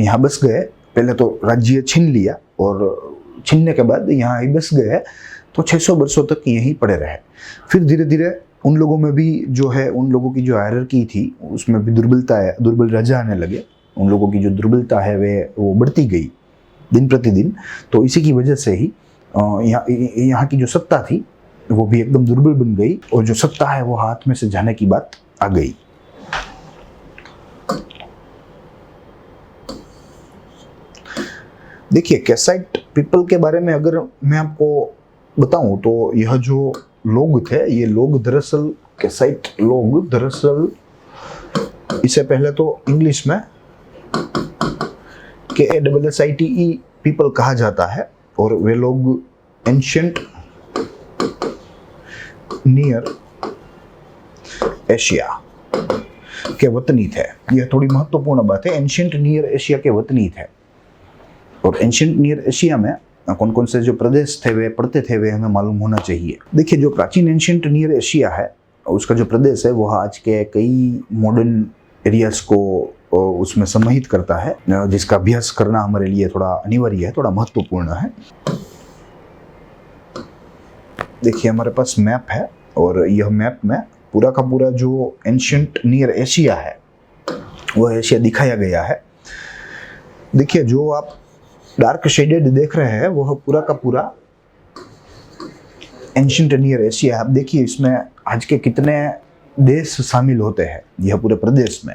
यहाँ बस गए। पहले तो राज्य छीन लिया और छीनने के बाद यहाँ ही बस गए तो 600 वर्षों तक यहीं पड़े रहे। फिर धीरे धीरे उन लोगों में भी जो है, उन लोगों की जो हायरार्की थी उसमें भी दुर्बल राजा आने लगे। उन लोगों की जो दुर्बलता है वो बढ़ती गई दिन प्रतिदिन। तो इसी की वजह से ही यहाँ की जो सत्ता थी वो भी एकदम दुर्बल बन गई और जो सत्ता है वो हाथ में से जाने की बात आ गई। देखिए, कैसेट पीपल के बारे में अगर मैं आपको बताऊं तो यह जो लोग थे, ये लोग दरअसल, कैसेट लोग दरअसल, इसे पहले तो इंग्लिश में KASSITE पीपल कहा जाता है और वे लोग एंशिएंट नियर एशिया के वतनी थे। यह थोड़ी महत्वपूर्ण बात है, एंशिएंट नियर एशिया के वतनी थे। और एंशिएंट नियर एशिया में कौन कौन से जो प्रदेश थे वे पड़ते थे वे हमें मालूम होना चाहिए। देखिए, जो प्राचीन एंशिएंट नियर एशिया है उसका जो प्रदेश है वह आज के कई मॉडर्न एरियाज को उसमें समाहित करता है, जिसका अभ्यास करना हमारे लिए थोड़ा अनिवार्य है, थोड़ा महत्वपूर्ण है। देखिए हमारे पास मैप है और यह मैप में पूरा का पूरा जो एंशियंट नियर एशिया है वह एशिया दिखाया गया है। देखिए जो आप डार्क शेडेड देख रहे हैं वह पूरा का पूरा एंशियंट नियर एशिया है। आप देखिए इसमें आज के कितने देश शामिल होते हैं यह पूरे प्रदेश में।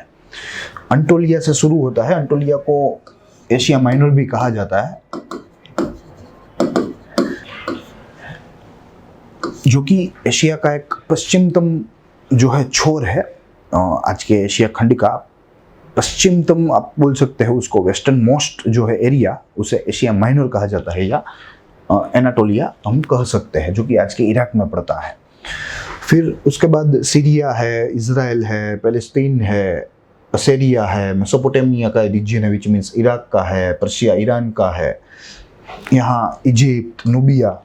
अंटोलिया से शुरू होता है, अंटोलिया को एशिया माइनर भी कहा जाता है, जो कि एशिया का एक पश्चिमतम जो है छोर है। आज के एशिया खंड का पश्चिमतम आप बोल सकते हैं उसको, वेस्टर्न मोस्ट जो है एरिया उसे एशिया माइनर कहा जाता है या एनाटोलिया हम कह सकते हैं, जो कि आज के इराक में पड़ता है। फिर उसके बाद सीरिया है, इजराइल है, पैलेस्टीन है, असेरिया है, मेसोपोटामिया का रीजन है विच मीन्स इराक का है, पर्शिया ईरान का है, यहाँ इजिप्ट, नूबिया,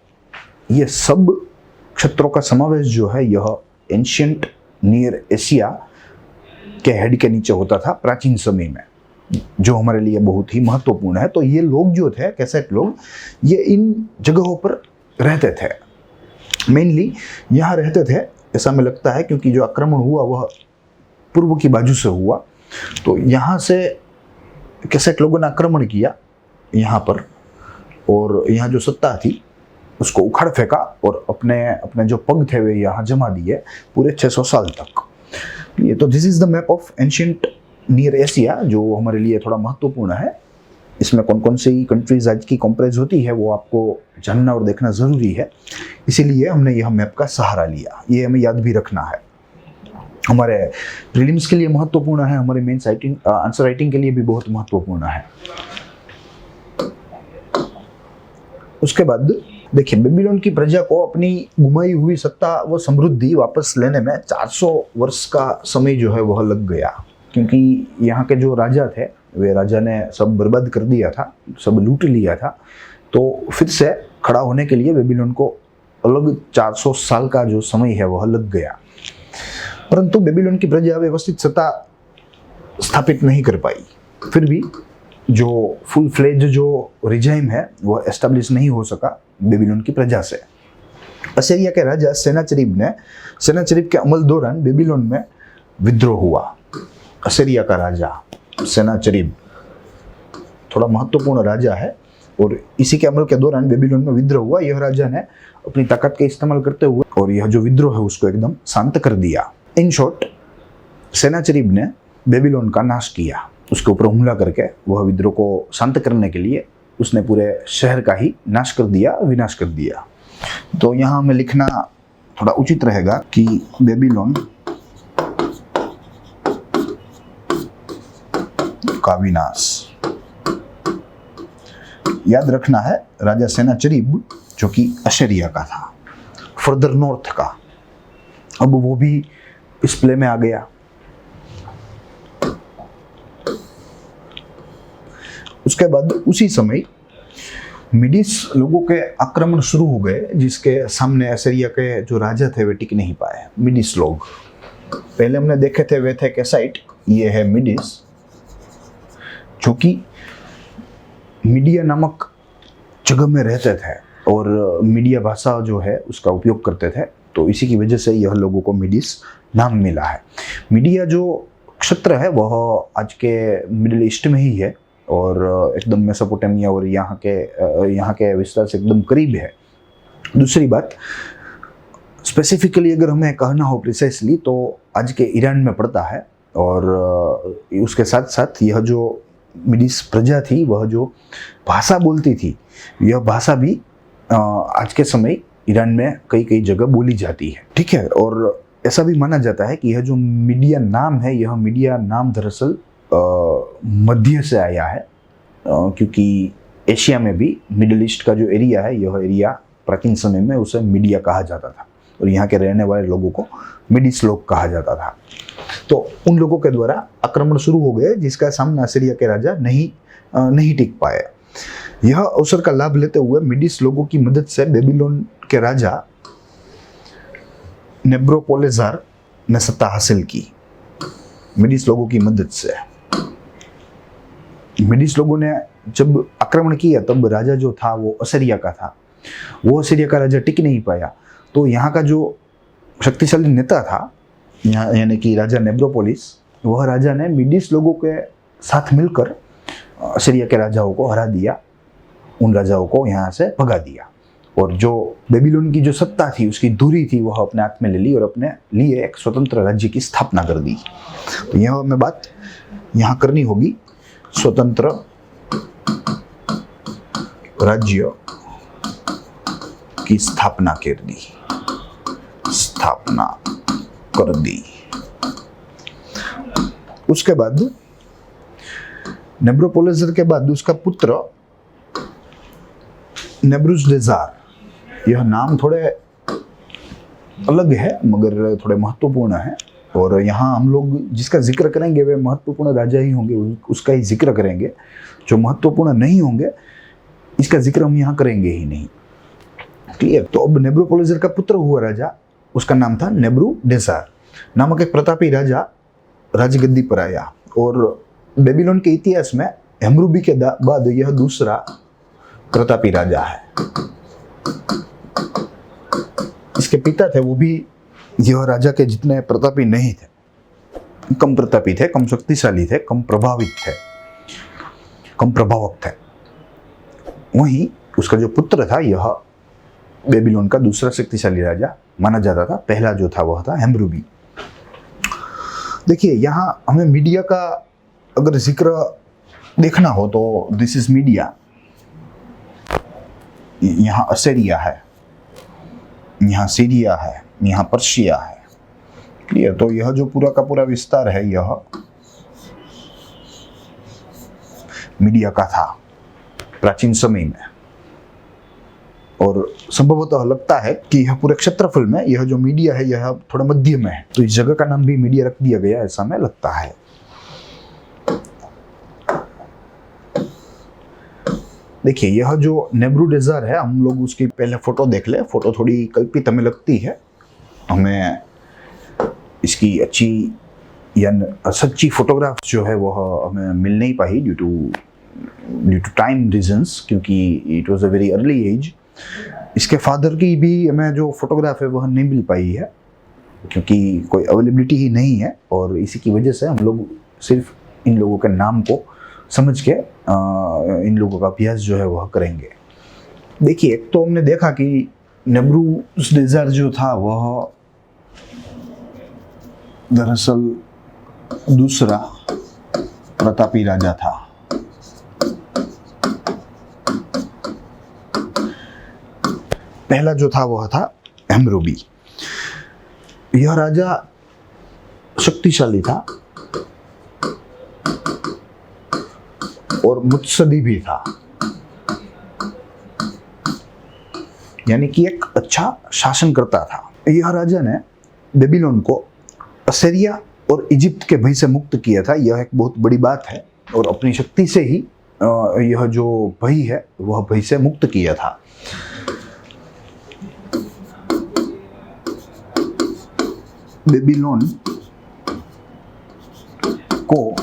ये सब क्षेत्रों का समावेश जो है यह एंशियंट नियर एशिया के हेड के नीचे होता था प्राचीन समय में, जो हमारे लिए बहुत ही महत्वपूर्ण है। तो ये लोग जो थे कैसेट लोग, ये इन जगहों पर रहते थे, मेनली यहाँ रहते थे ऐसा हमें लगता है, क्योंकि जो आक्रमण हुआ वह पूर्व की बाजू से हुआ। तो यहाँ से कैसेट लोगों ने आक्रमण किया यहाँ पर, और यहाँ जो सत्ता थी उसको उखाड़ फेंका और अपने अपने जो पग थे वे यहाँ जमा दिए पूरे 600 साल तक। ये तो this is the map of ancient near Asia, जो हमारे लिए थोड़ा महत्वपूर्ण है। इसमें कौन कौन सी कंट्रीज आज की कंपेयर होती है वो आपको जानना और देखना ज़रूरी है, इसीलिए हमने यह मैप का सहारा लिया। ये हमें याद भी रखना है, हमारे प्रीलिम्स के लिए महत्वपूर्ण है, हमारे मेंस आंसर राइटिंग के लिए भी बहुत महत्वपूर्ण है। उसके बाद देखिए बेबीलोन की प्रजा को अपनी गुमाई हुई सत्ता व समृद्धि वापस लेने में 400 वर्ष का समय जो है वह लग गया, क्योंकि यहाँ के जो राजा थे वे राजा ने सब बर्बाद कर दिया था, सब लूट लिया था। तो फिर से खड़ा होने के लिए बेबीलोन को अलग 400 साल का जो समय है वह लग गया, परंतु बेबीलोन की प्रजा व्यवस्थित सत्ता स्थापित नहीं कर पाई। फिर भी जो फुल फ्लेज जो रिजाइम है वह एस्टेब्लिश नहीं हो सका बेबीलोन की प्रजा से। असीरिया के राजा सेनाचरीब के अमल दौरान बेबीलोन में विद्रोह हुआ। असीरिया का राजा सेनाचरीब थोड़ा महत्वपूर्ण राजा है, और इसी के अमल के दौरान बेबीलोन में विद्रोह हुआ। यह राजा ने अपनी ताकत का इस्तेमाल करते हुए और यह जो विद्रोह है उसको एकदम शांत कर दिया। इन शॉर्ट सेनाचरीब ने बेबीलोन का नाश किया, उसके ऊपर हमला करके वह विद्रोह को शांत करने के लिए उसने पूरे शहर का ही नाश कर दिया, विनाश कर दिया। तो यहाँ हमें लिखना थोड़ा उचित रहेगा कि बेबीलोन का विनाश। याद रखना है राजा सेनाचरीब जो कि असीरिया का था, फर्दर नॉर्थ का, अब वो भी इस प्ले में आ गया। उसके बाद उसी समय मिडिस लोगों के आक्रमण शुरू हो गए, जिसके सामने असीरिया के जो राजा थे वे टिक नहीं पाए। मिडिस लोग पहले हमने देखे थे वे थे कैसाइट, ये है मिडिस, जो कि मीडिया नामक जगह में रहते थे और मीडिया भाषा जो है उसका उपयोग करते थे। तो इसी की वजह से यह लोगों को मिडिस नाम मिला है। मीडिया जो क्षेत्र है वह आज के मिडिल ईस्ट में ही है और एकदम मेसोपोटामिया और यहाँ के विस्तार से एकदम करीब है। दूसरी बात, स्पेसिफिकली अगर हमें कहना हो प्रिसाइसली तो आज के ईरान में पड़ता है, और उसके साथ साथ यह जो मिडिस प्रजा थी वह जो भाषा बोलती थी, यह भाषा भी आज के समय ईरान में कई जगह बोली जाती है। ठीक है, और ऐसा भी माना जाता है कि यह जो मीडिया नाम है, यह मीडिया नाम दरअसल मध्य से आया है, क्योंकि एशिया में भी मिडिल ईस्ट का जो एरिया है यह एरिया प्राचीन समय में उसे मीडिया कहा जाता था और यहाँ के रहने वाले लोगों को मिडिस लोग कहा जाता था। तो उन लोगों के द्वारा आक्रमण शुरू हो गए, जिसका सामना असीरिया के राजा नहीं टिक पाए। यह अवसर का लाभ लेते हुए मिडिस लोगों की मदद से बेबीलोन के राजा नेब्रोपोलेजार ने सत्ता हासिल की। मिडिस लोगों की मदद से मिडिस लोगों ने जब आक्रमण किया तब राजा जो था वो असीरिया का था, वो असीरिया का राजा टिक नहीं पाया। तो यहाँ का जो शक्तिशाली नेता था यहाँ, यानी कि राजा नेब्रोपोलिस, वह राजा ने मीडिस लोगों के साथ मिलकर सीरिया के राजाओं को हरा दिया, उन राजाओं को यहाँ से भगा दिया, और जो बेबीलोन की जो सत्ता थी, उसकी धुरी थी, वह अपने हाथ में ले ली और अपने लिए एक स्वतंत्र राज्य की स्थापना कर दी। तो यह हमें बात यहाँ करनी होगी, स्वतंत्र राज्य की स्थापना कर दी, स्थापना कर दी। उसके बाद नेब्रोपोलिसर के बाद उसका पुत्र नेब्रूजडेजार, यह नाम थोड़े अलग है मगर थोड़े महत्वपूर्ण है, और यहाँ हम लोग जिसका जिक्र करेंगे वे महत्वपूर्ण राजा ही होंगे, उसका ही जिक्र करेंगे। जो महत्वपूर्ण नहीं होंगे इसका जिक्र हम यहाँ करेंगे ही नहीं। क्लियर? तो अब नेब्रोपोलिसर का पुत्र हुआ राजा, उसका नाम था नेब्रूडेजार नामक एक प्रतापी राजा राजगद्दी पर आया, और बेबीलोन के इतिहास में हेम्रुबी के बाद यह दूसरा प्रतापी राजा है। इसके पिता थे, वो भी यह राजा के जितने प्रतापी नहीं थे, कम प्रतापी थे, कम शक्तिशाली थे, कम प्रभावित थे, कम प्रभावक थे। वहीं उसका जो पुत्र था, यह बेबीलोन का दूसरा शक्तिशाली राजा माना जाता था। पहला जो था वह था हेम्रुबी। देखिए, यहाँ हमें मीडिया का अगर जिक्र देखना हो तो दिस इज मीडिया। यहाँ असेरिया है, यहाँ सीरिया है, यहाँ पर्शिया है। क्लियर? तो यह जो पूरा का पूरा विस्तार है, यह मीडिया का था प्राचीन समय में, और संभवतः लगता है कि यह पूरे क्षेत्रफल में यह जो मीडिया है यह थोड़ा मध्य में है, तो इस जगह का नाम भी मीडिया रख दिया गया, ऐसा हमें लगता है। देखिए, यह जो नेब्रूडेजार है, हम लोग उसकी पहले फोटो देख ले। फोटो थोड़ी कल्पित हमें लगती है, हमें इसकी अच्छी या सच्ची फोटोग्राफ जो है वह हमें मिल नहीं पाई ड्यू टू टाइम रीजंस, क्योंकि it was a very early age. इसके फादर की भी हमें जो फोटोग्राफ है वह नहीं मिल पाई है, क्योंकि कोई अवेलेबिलिटी ही नहीं है, और इसी की वजह से हम लोग सिर्फ इन लोगों के नाम को समझ के इन लोगों का अभ्यास जो है वह करेंगे। देखिए, एक तो हमने देखा कि नेब्रूजडेजार जो था वह दरअसल दूसरा प्रतापी राजा था। पहला जो था वह था हेम्रुबी। यह राजा शक्तिशाली था और मुत्सदी भी था, यानी कि एक अच्छा शासन करता था। यह राजा ने बेबीलोन को असीरिया और इजिप्ट के भय से मुक्त किया था। यह एक बहुत बड़ी बात है, और अपनी शक्ति से ही यह जो भय है वह भय से मुक्त किया था। बेबीलोन को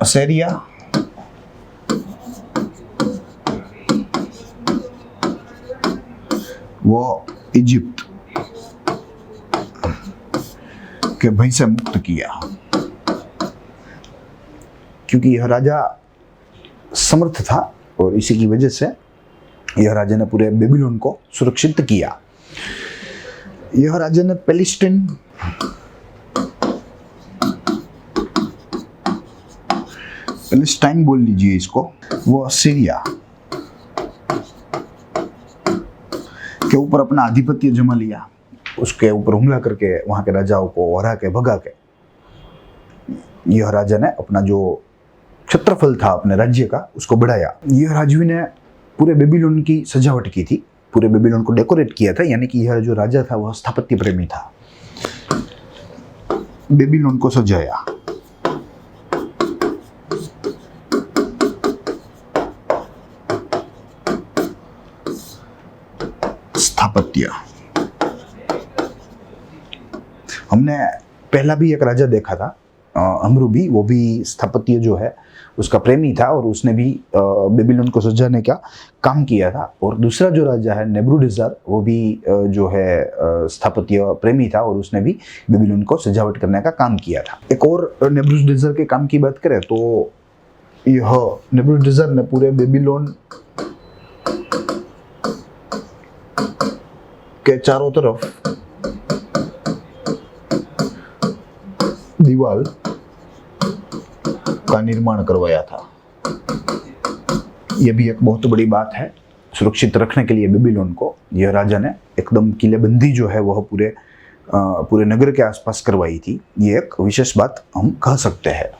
असीरिया व इजिप्ट के भय से मुक्त किया, क्योंकि यह राजा समर्थ था, और इसी की वजह से यह राजा ने पूरे बेबीलोन को सुरक्षित किया। यह राजा ने पैलेस्टाइन बोल लीजिए इसको, वो सीरिया के ऊपर अपना आधिपत्य जमा लिया, उसके ऊपर हमला करके वहां के राजाओं को हरा के भगा के यह राजा ने अपना जो क्षेत्रफल था अपने राज्य का उसको बढ़ाया। यह राजवी ने पूरे बेबीलोन की सजावट की थी, पूरे बेबीलोन को डेकोरेट किया था, यानी कि यह जो राजा था वह स्थापत्य प्रेमी था। बेबीलोन को सजाया। स्थापत्य। हमने पहला भी एक राजा देखा था हमरूबी, वो भी स्थापत्य जो है उसका प्रेमी था और उसने भी बेबीलोन को सजाने का काम किया था। और दूसरा जो राजा है नेबूकदनेस्सर, वो भी जो है स्थापत्य प्रेमी था और उसने भी बेबीलोन को सजावट करने का काम किया था। एक और नेबूकदनेस्सर के काम की बात करें तो यह नेबूकदनेस्सर ने पूरे बेबीलोन के चारों तरफ दीवार का निर्माण करवाया था। यह भी एक बहुत बड़ी बात है सुरक्षित रखने के लिए बेबीलोन को। यह राजा ने एकदम किलेबंदी जो है वह पूरे नगर के आसपास करवाई थी। ये एक विशेष बात हम कह सकते हैं।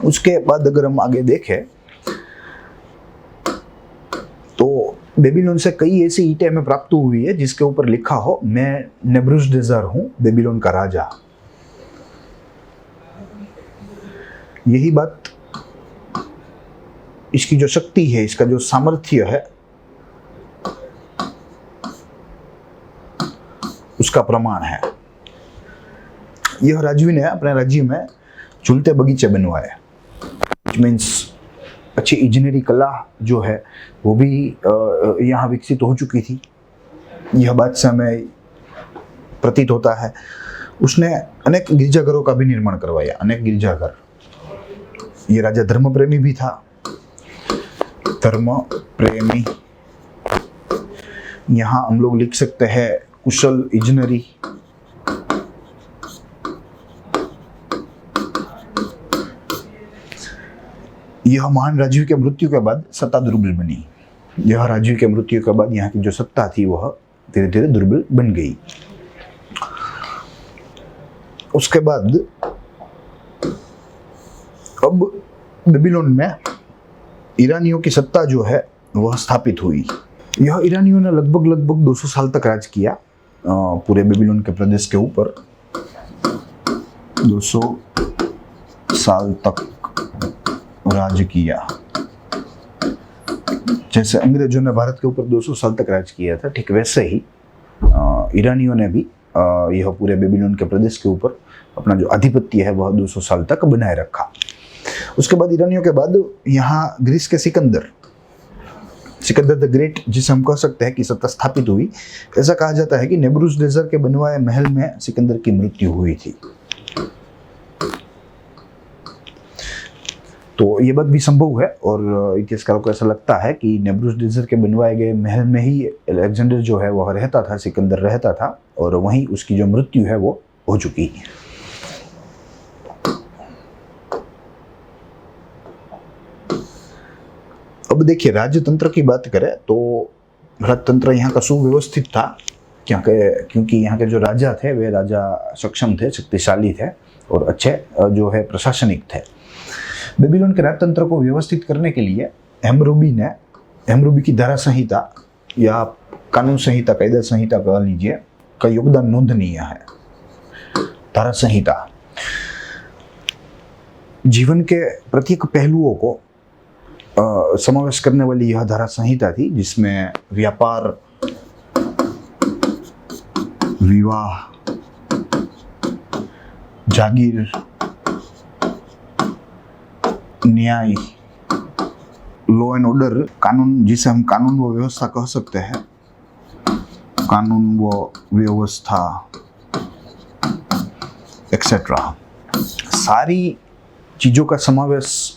उसके बाद अगर हम आगे देखें तो बेबीलोन से कई ऐसी ईंटें हमें प्राप्त हुई है जिसके ऊपर लिखा हो, मैं नेबूकदनेस्सर हूं, बेबीलोन का राजा। यही बात इसकी जो शक्ति है, इसका जो सामर्थ्य है, उसका प्रमाण है। यह राजवी ने अपने राज्य में झूलते बगीचे बनवाए, which means अच्छी इंजीनियरिंग कला जो है वो भी यहाँ विकसित हो चुकी थी। यह बात से हमें प्रतीत होता है। उसने अनेक गिरजाघरों का भी निर्माण करवाया, अनेक गिरजाघर। ये राजा धर्म प्रेमी भी था, धर्म प्रेमी। यहाँ हम लोग लिख सकते हैं कुशल इंजीनियरी। यह महान राजवी के मृत्यु के बाद सत्ता दुर्बल बनी। यह राजवी के मृत्यु के बाद यहाँ की जो सत्ता थी वह धीरे धीरे दुर्बल बन गई। उसके बाद अब बेबीलोन में ईरानियों की सत्ता जो है वह स्थापित हुई। यह ईरानियों ने लगभग 200 साल तक राज किया पूरे बेबीलोन के प्रदेश के ऊपर। 200 साल तक राज किया। जैसे अंग्रेजों ने भारत के ऊपर 200 साल तक राज किया था, ठीक वैसे ही ईरानियों ने भी यह पूरे बेबीलोन के प्रदेश के ऊपर अपना जो आधिपत्य है वह 200 साल तक बनाए रखा। उसके बाद ईरानियों के बाद यहाँ ग्रीस के सिकंदर द ग्रेट, जिसे हम कह सकते हैं कि सत्ता स्थापित हुई। ऐसा कहा जाता है कि नेबूकदनेस्सर के बनवाए महल में सिकंदर की मृत्यु हुई थी। तो ये बात भी संभव है और इतिहासकारों को ऐसा लगता है कि नेबूकदनेस्सर के बनवाए गए महल में ही अलेक्जेंडर जो है वह रहता था, सिकंदर रहता था, और वहीं उसकी जो मृत्यु है वो हो चुकी। अब देखिए, राजतंत्र की बात करें तो राजतंत्र यहाँ का सुव्यवस्थित था, क्योंकि यहाँ के जो राजा थे वे राजा सक्षम थे, शक्तिशाली थे और अच्छे जो है प्रशासनिक थे। बेबीलोन के राजतंत्र को व्यवस्थित करने के लिए हमरूबी की धारा संहिता या कानून संहिता, कायदा संहिता कह लीजिए, का योगदान नोंदनीय है। धारा संहिता जीवन के प्रत्येक पहलुओं को समावेश करने वाली यह धारा संहिता थी, जिसमें व्यापार, विवाह, जागीर, न्याय, लॉ एंड ऑर्डर, कानून, जिसे हम कानून व व्यवस्था कह सकते हैं, कानून व व्यवस्था एक्सेट्रा, सारी चीजों का समावेश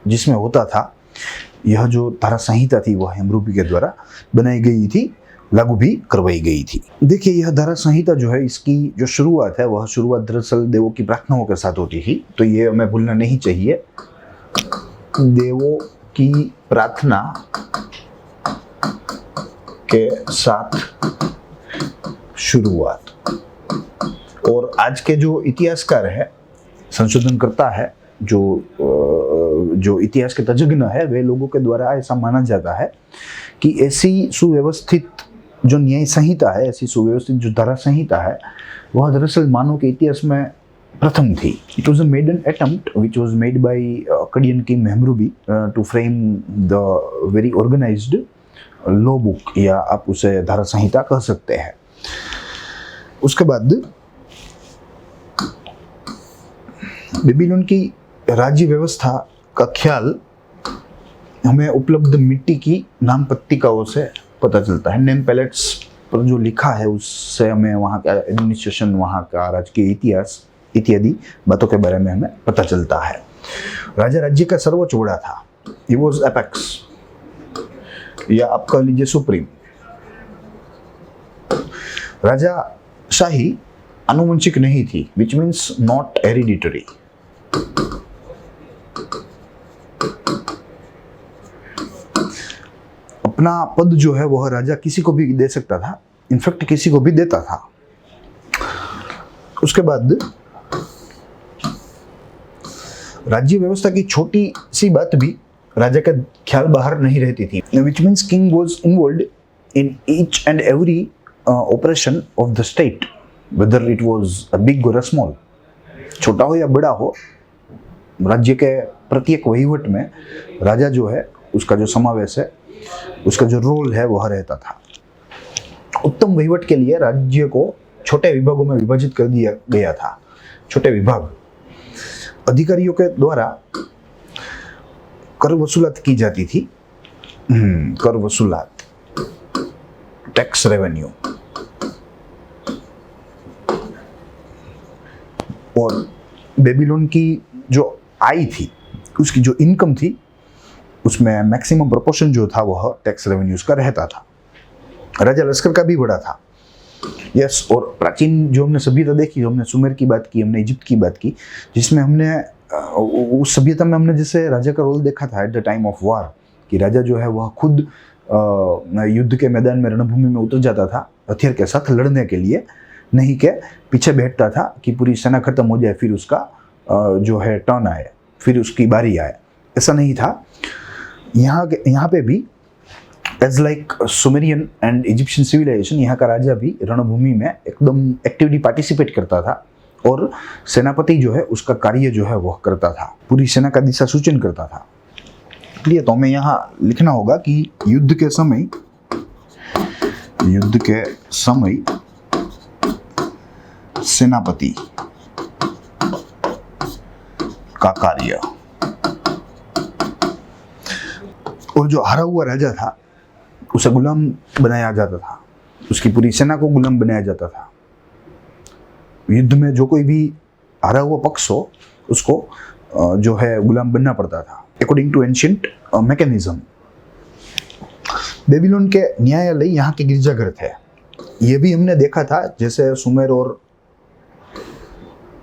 जिसमें होता था, यह जो धारा संहिता थी वह हमरूबी के द्वारा बनाई गई थी, लागू भी करवाई गई थी। देखिए, यह धारा संहिता जो है, इसकी जो शुरुआत है वह शुरुआत दरअसल देवों की प्रार्थनाओं के साथ होती थी। तो ये हमें भूलना नहीं चाहिए, देवों की प्रार्थना के साथ शुरुआत। और आज के जो इतिहासकार है, संशोधनकर्ता है, जो इतिहास के तज्ञ है, वे लोगों के द्वारा ऐसा माना जाता है कि ऐसी सुव्यवस्थित जो न्याय संहिता है, ऐसी सुव्यवस्थित जो धारा संहिता है, वह दरअसल मानव के इतिहास में प्रथम थी। It was a maiden attempt which was made by Akkadian king Hammurabi to frame the very organised law book, या आप उसे धारा संहिता कह सकते हैं। उसके बाद बेबीलोन की राज्य व्यवस्था का ख्याल हमें उपलब्ध मिट्टी की नाम पत्रिकाओं से पता चलता है। नेम पैलेट्स पर जो लिखा है उससे हमें वहाँ का एडमिनिस्ट्रेशन, वहाँ का राजकीय इतिहास इत्यादि बातों के बारे में हमें पता चलता है। राजा राज्य का सर्वोच्च बड़ा था, ही वॉज एपेक्स, या आप कह लीजिए सुप्रीम। राजा शाही आनुवंशिक नहीं थी, विच मीन्स नॉट हेरिडिटरी। अपना पद जो है वह राजा किसी को भी दे सकता था, इनफैक्ट किसी को भी देता था। उसके बाद राज्य व्यवस्था की छोटी सी बात भी राजा का ख्याल बाहर नहीं रहती थी, which means king was involve in each and every operation of the state, whether it was a big और स्मॉल। छोटा हो या बड़ा हो, राज्य के प्रत्येक वहीवट में राजा जो है उसका जो समावेश है, उसका जो रोल है वह रहता था। उत्तम वहीवट के लिए राज्य को छोटे विभागों में विभाजित कर दिया गया था। छोटे विभाग अधिकारियों के द्वारा कर वसूलात की जाती थी। कर वसूलात, टैक्स रेवेन्यू। और बेबीलोन की जो आय थी, उसकी जो इनकम थी, उसमें मैक्सिमम प्रोपोर्शन जो था वह टैक्स रेवेन्यूज का रहता था। राजा लश्कर का भी बड़ा था। यस, और प्राचीन जो हमने सभ्यता देखी, हमने सुमेर की बात की, हमने इजिप्ट की बात की, जिसमें हमने उस सभ्यता में हमने जैसे राजा का रोल देखा था at the time of war, कि राजा जो है वह खुद युद्ध के मैदान में, रणभूमि में उतर जाता था हथियार के साथ लड़ने के लिए, नहीं के पीछे बैठता था कि पूरी सेना खत्म हो जाए, फिर उसका जो है टर्न आए, फिर उसकी बारी आए। ऐसा नहीं था। यहाँ पे भी as like Sumerian and Egyptian civilisation, यहाँ का राजा भी रणभूमि में एकदम एक्टिवली पार्टिसिपेट करता था, और सेनापति जो है उसका कार्य जो है वह करता था, पूरी सेना का दिशा सूचन करता था। इसलिए तो हमें यहाँ लिखना होगा कि युद्ध के समय सेनापति का कार्य। और जो हारा हुआ राजा था उसे गुलाम बनाया जाता था, उसकी पूरी सेना को गुलाम बनाया जाता था। युद्ध में जो कोई भी हारा हुआ पक्ष हो उसको जो है गुलाम बनना पड़ता था, according to ancient mechanism. Babylon के न्यायालय यहाँ के गिरजाघर थे। ये भी हमने देखा था, जैसे सुमेर और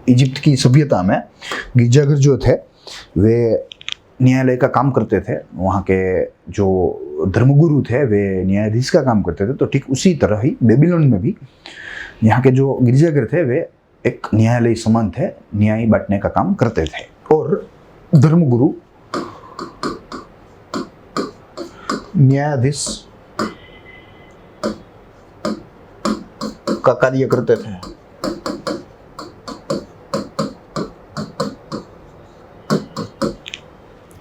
इजिप्ट की सभ्यता में गिरजाघर जो थे वे न्यायालय का काम करते थे। वहाँ के जो धर्मगुरु थे वे न्यायाधीश का काम करते थे। तो ठीक उसी तरह ही बेबीलोन में भी यहाँ के जो गिरजाघर थे वे एक न्यायालय समान थे, न्याय बांटने का काम करते थे, और धर्मगुरु न्यायाधीश का कार्य करते थे।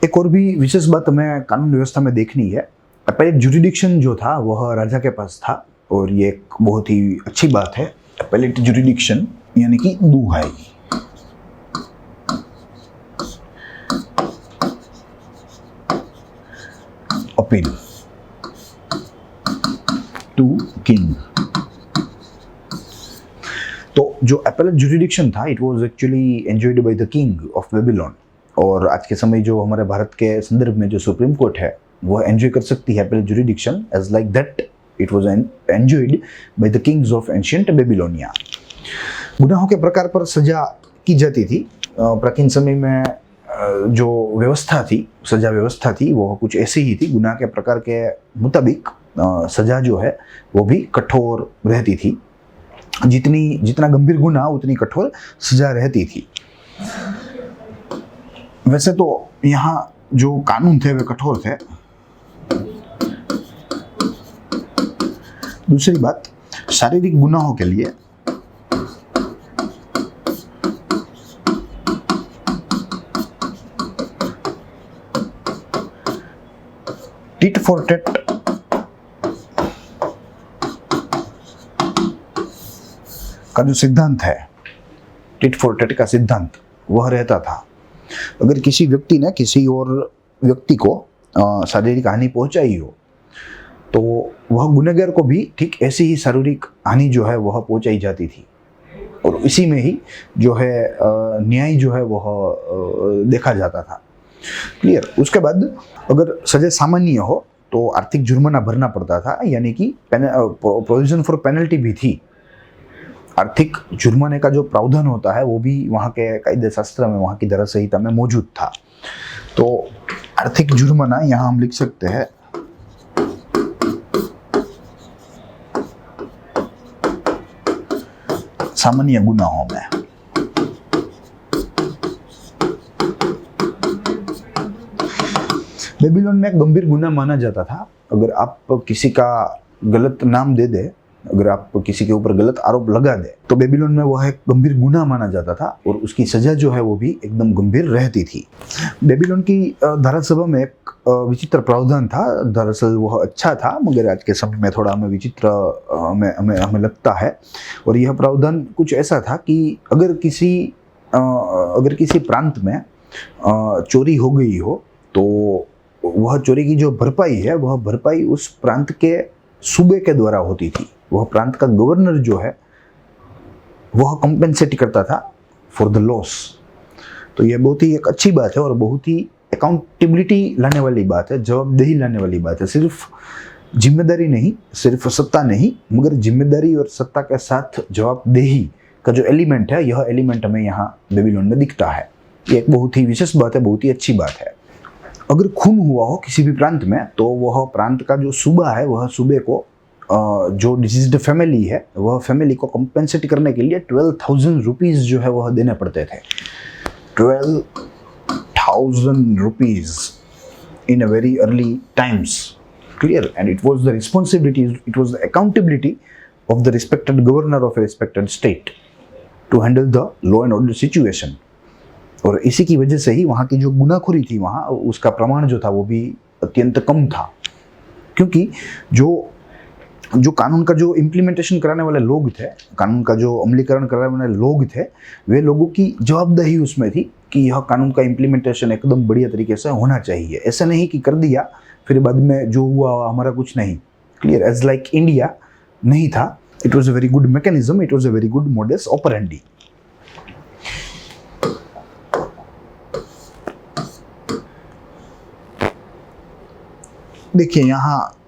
एक और भी विशेष बात हमें कानून व्यवस्था में देखनी है। अपीलेट जुरिडिक्शन जो था वह राजा के पास था, और ये एक बहुत ही अच्छी बात है। अपीलेट जुरिडिक्शन यानी कि दुहाई। Appeal to king. तो जो अपीलेट जुरिडिक्शन था, it was actually enjoyed by the king of Babylon. और आज के समय जो हमारे भारत के संदर्भ में जो सुप्रीम कोर्ट है वह एंजॉय कर सकती है appellate jurisdiction, as like that it was enjoyed by the kings of ancient Babylonia. गुनाहों के प्रकार पर सजा की जाती थी। प्राचीन समय में जो व्यवस्था थी, सजा व्यवस्था थी, वो कुछ ऐसी ही थी। गुनाह के प्रकार के मुताबिक सजा जो है वो भी कठोर रहती थी। जितना गंभीर गुनाह उतनी कठोर सजा रहती थी। वैसे तो यहाँ जो कानून थे वे कठोर थे। दूसरी बात, शारीरिक गुनाहों के लिए टिट फॉर टेट का जो सिद्धांत है, टिट फॉर टेट का सिद्धांत, वह रहता था। अगर किसी व्यक्ति ने किसी और व्यक्ति को शारीरिक हानि पहुंचाई हो तो वह गुनहगार को भी ठीक ऐसी ही शारीरिक हानि जो है वह पहुंचाई जाती थी, और इसी में ही जो है न्याय जो है वह देखा जाता था। क्लियर। उसके बाद अगर सजा सामान्य हो तो आर्थिक जुर्माना भरना पड़ता था, यानी कि प्रोविजन फॉर पेनल्टी भी थी। आर्थिक जुर्माने का जो प्रावधान होता है वो भी वहाँ के कायदे शास्त्र में, वहाँ की धारा संहिता में मौजूद था। तो आर्थिक जुर्माना यहाँ हम लिख सकते हैं सामान्य गुनाहों में। बेबीलोन में एक गंभीर गुनाह माना जाता था। अगर आप किसी का गलत नाम दे दे, अगर आप किसी के ऊपर गलत आरोप लगा दे तो बेबीलोन में वह एक गंभीर गुनाह माना जाता था, और उसकी सजा जो है वो भी एकदम गंभीर रहती थी। बेबीलोन की धारासभा में एक विचित्र प्रावधान था। दरअसल वह अच्छा था, मगर आज के समय में थोड़ा हमें विचित्र हमें लगता है। और यह प्रावधान कुछ ऐसा था कि अगर किसी प्रांत में चोरी हो गई हो तो वह चोरी की जो भरपाई है वह भरपाई उस प्रांत के सूबे के द्वारा होती थी। वह प्रांत का गवर्नर जो है वह कंपेंसेट करता था फॉर द लॉस। तो यह बहुत ही एक अच्छी बात है और बहुत ही अकाउंटेबिलिटी लाने वाली बात है, जवाबदेही लाने वाली बात है। सिर्फ जिम्मेदारी नहीं, सिर्फ सत्ता नहीं, मगर जिम्मेदारी और सत्ता के साथ जवाबदेही का जो एलिमेंट है, यह एलिमेंट हमें यहाँ बेबीलोन में दिखता है। ये एक बहुत ही विशेष बात है, बहुत ही अच्छी बात है। अगर खून हुआ हो किसी भी प्रांत में तो वह प्रांत का जो सूबा है वह सूबे को जो डिसीज्ड फैमिली है वह फैमिली को कंपेंसेट करने के लिए 12,000 रुपीज़ जो है वह देने पड़ते थे। 12,000 rupees in a very early times. Clear. And it was the responsibility, it was the accountability of the respected governor of a respected state to handle the law and order situation. और इसी की वजह से ही वहाँ की जो गुनाखोरी थी वहाँ उसका प्रमाण जो था वो भी अत्यंत कम था, क्योंकि जो कानून का जो इम्प्लीमेंटेशन कराने वाले लोग थे, कानून का जो अमलीकरण कराने वाले लोग थे, वे लोगों की जवाबदेही उसमें थी कि यह कानून का इम्प्लीमेंटेशन एकदम बढ़िया तरीके से होना चाहिए। ऐसा नहीं कि कर दिया फिर बाद में जो हुआ हमारा कुछ नहीं। क्लियर। एज लाइक इंडिया नहीं था। It was a very good mechanism, it was a very good modus operandi. देखिए यहाँ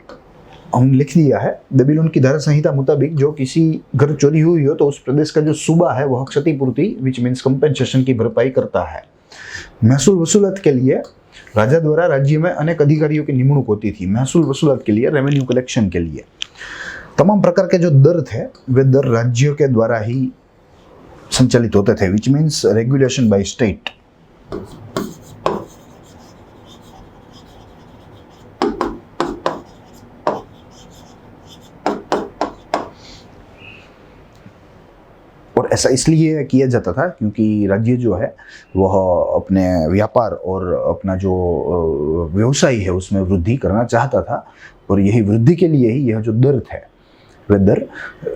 हम लिख दिया है, बेबीलोन की धारा संहिता मुताबिक जो किसी घर चोरी हुई हो तो उस प्रदेश का जो सूबा है वह क्षतिपूर्ति विच मीन्स कंपेंसेशन की भरपाई करता है। महसूल वसूलत के लिए राजा द्वारा राज्य में अनेक अधिकारियों की निमणूक होती थी। महसूल वसूलत के लिए, रेवेन्यू कलेक्शन के लिए तमाम प्रकार के जो दर थे वे दर राज्यों के द्वारा ही संचालित होते थे, which means regulation by state. और ऐसा इसलिए किया जाता था क्योंकि राज्य जो है वह अपने व्यापार और अपना जो व्यवसाय है उसमें वृद्धि करना चाहता था, और यही वृद्धि के लिए ही यह जो दर थे वे दर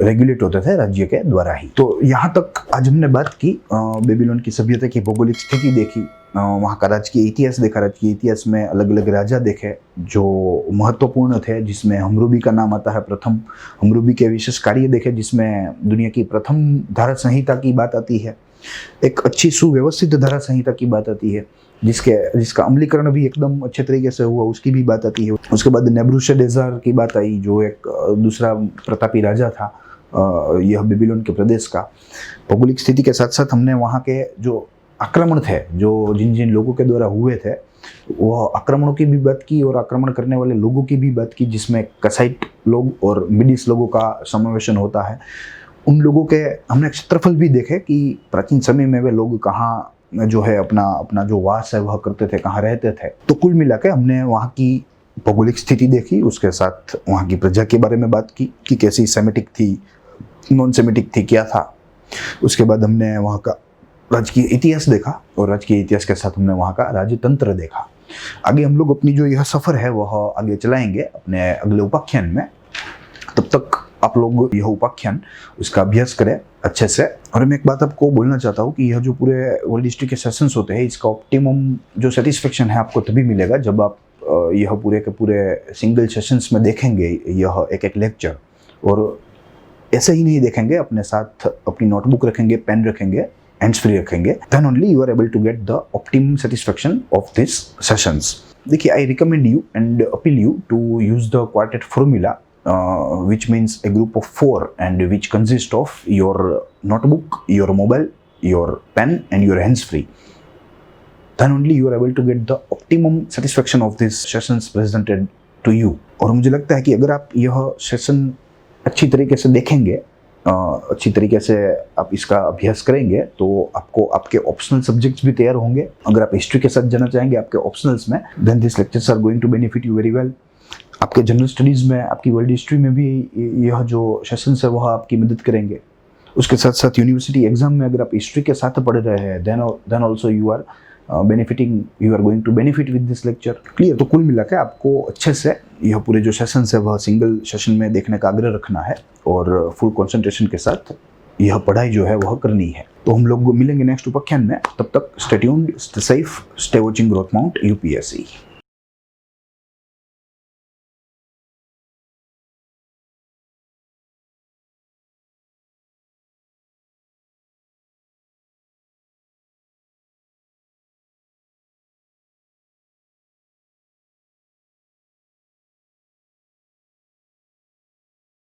रेगुलेट होते थे राज्य के द्वारा ही। तो यहाँ तक आज हमने बात की, बेबीलोन की सभ्यता की भौगोलिक स्थिति देखी, वहाँ का राजकीय इतिहास देखा। राजकीय इतिहास में अलग अलग राजा देखे जो महत्वपूर्ण थे, जिसमें हमरूबी का नाम आता है प्रथम। हमरूबी के विशेष कार्य देखे जिसमें दुनिया की प्रथम धारा संहिता की बात आती है, एक अच्छी सुव्यवस्थित धारा संहिता की बात आती है, जिसका अमलीकरण भी एकदम अच्छे तरीके से हुआ, उसकी भी बात आती है। उसके बाद नेबूखदनेस्सर की बात आई जो एक दूसरा प्रतापी राजा था यह बेबीलोन के प्रदेश का। भौगोलिक स्थिति के साथ साथ हमने वहाँ के जो आक्रमण थे, जो जिन जिन लोगों के द्वारा हुए थे, वह आक्रमणों की भी बात की और आक्रमण करने वाले लोगों की भी बात की, जिसमें कसाइट लोग और मिडिस लोगों का समावेशन होता है। उन लोगों के हमने क्षेत्रफल भी देखे कि प्राचीन समय में वे लोग कहाँ जो है अपना जो वास है वह करते थे, कहाँ रहते थे। तो कुल मिला के हमने वहाँ की भौगोलिक स्थिति देखी, उसके साथ वहाँ की प्रजा के बारे में बात की कि कैसी सेमेटिक थी, नॉन सेमेटिक थी, क्या था। उसके बाद हमने वहाँ का राजकीय इतिहास देखा और राजकीय इतिहास के साथ हमने वहाँ का राजतंत्र देखा। आगे हम लोग अपनी जो यह सफ़र है वह आगे चलाएंगे अपने अगले उपाख्यान में। तब तक आप लोग यह उपाख्यान उसका अभ्यास करें अच्छे से। और मैं एक बात आपको बोलना चाहता हूँ कि यह जो पूरे वर्ल्ड हिस्ट्री के सेशंस होते हैं, इसका ऑप्टिमम जो सेटिस्फेक्शन है आपको तभी मिलेगा जब आप यह पूरे के पूरे सिंगल सेशंस में देखेंगे यह एक एक लेक्चर, और ऐसे ही नहीं देखेंगे, अपने साथ अपनी नोटबुक रखेंगे, पेन रखेंगे, हैंड्स फ्री रखेंगे, then only you are able to get the optimum satisfaction of these sessions. देखिए, I recommend you and appeal you to use the quartet formula, which means a group of 4 and which consists of your notebook, your mobile, your pen and your hands free. Then only you are able to get the optimum satisfaction of these sessions presented to you. और मुझे लगता है कि अगर आप यह session अच्छी तरीके से देखेंगे, अच्छी तरीके से आप इसका अभ्यास करेंगे, तो आपको आपके ऑप्शनल सब्जेक्ट्स भी तैयार होंगे। अगर आप हिस्ट्री के साथ जाना चाहेंगे आपके ऑप्शनल्स में, then this lectures are going to benefit you very well. आपके जनरल स्टडीज़ में, आपकी वर्ल्ड हिस्ट्री में भी यह जो सेशंस है वह आपकी मदद करेंगे। उसके साथ साथ यूनिवर्सिटी एग्जाम में अगर आप हिस्ट्री के साथ पढ़ रहे हैं, then also you are you are going to benefit with this lecture. Clear? तो कुल मिला के आपको अच्छे से यह पूरे जो सेशंस है वह सिंगल सेशन में देखने का आग्रह रखना है और फुल कंसंट्रेशन के साथ यह पढ़ाई जो है वह करनी है। तो हम लोग मिलेंगे नेक्स्ट उपाख्यान में। तब तक stay tuned, stay safe, stay watching growth mount UPSC।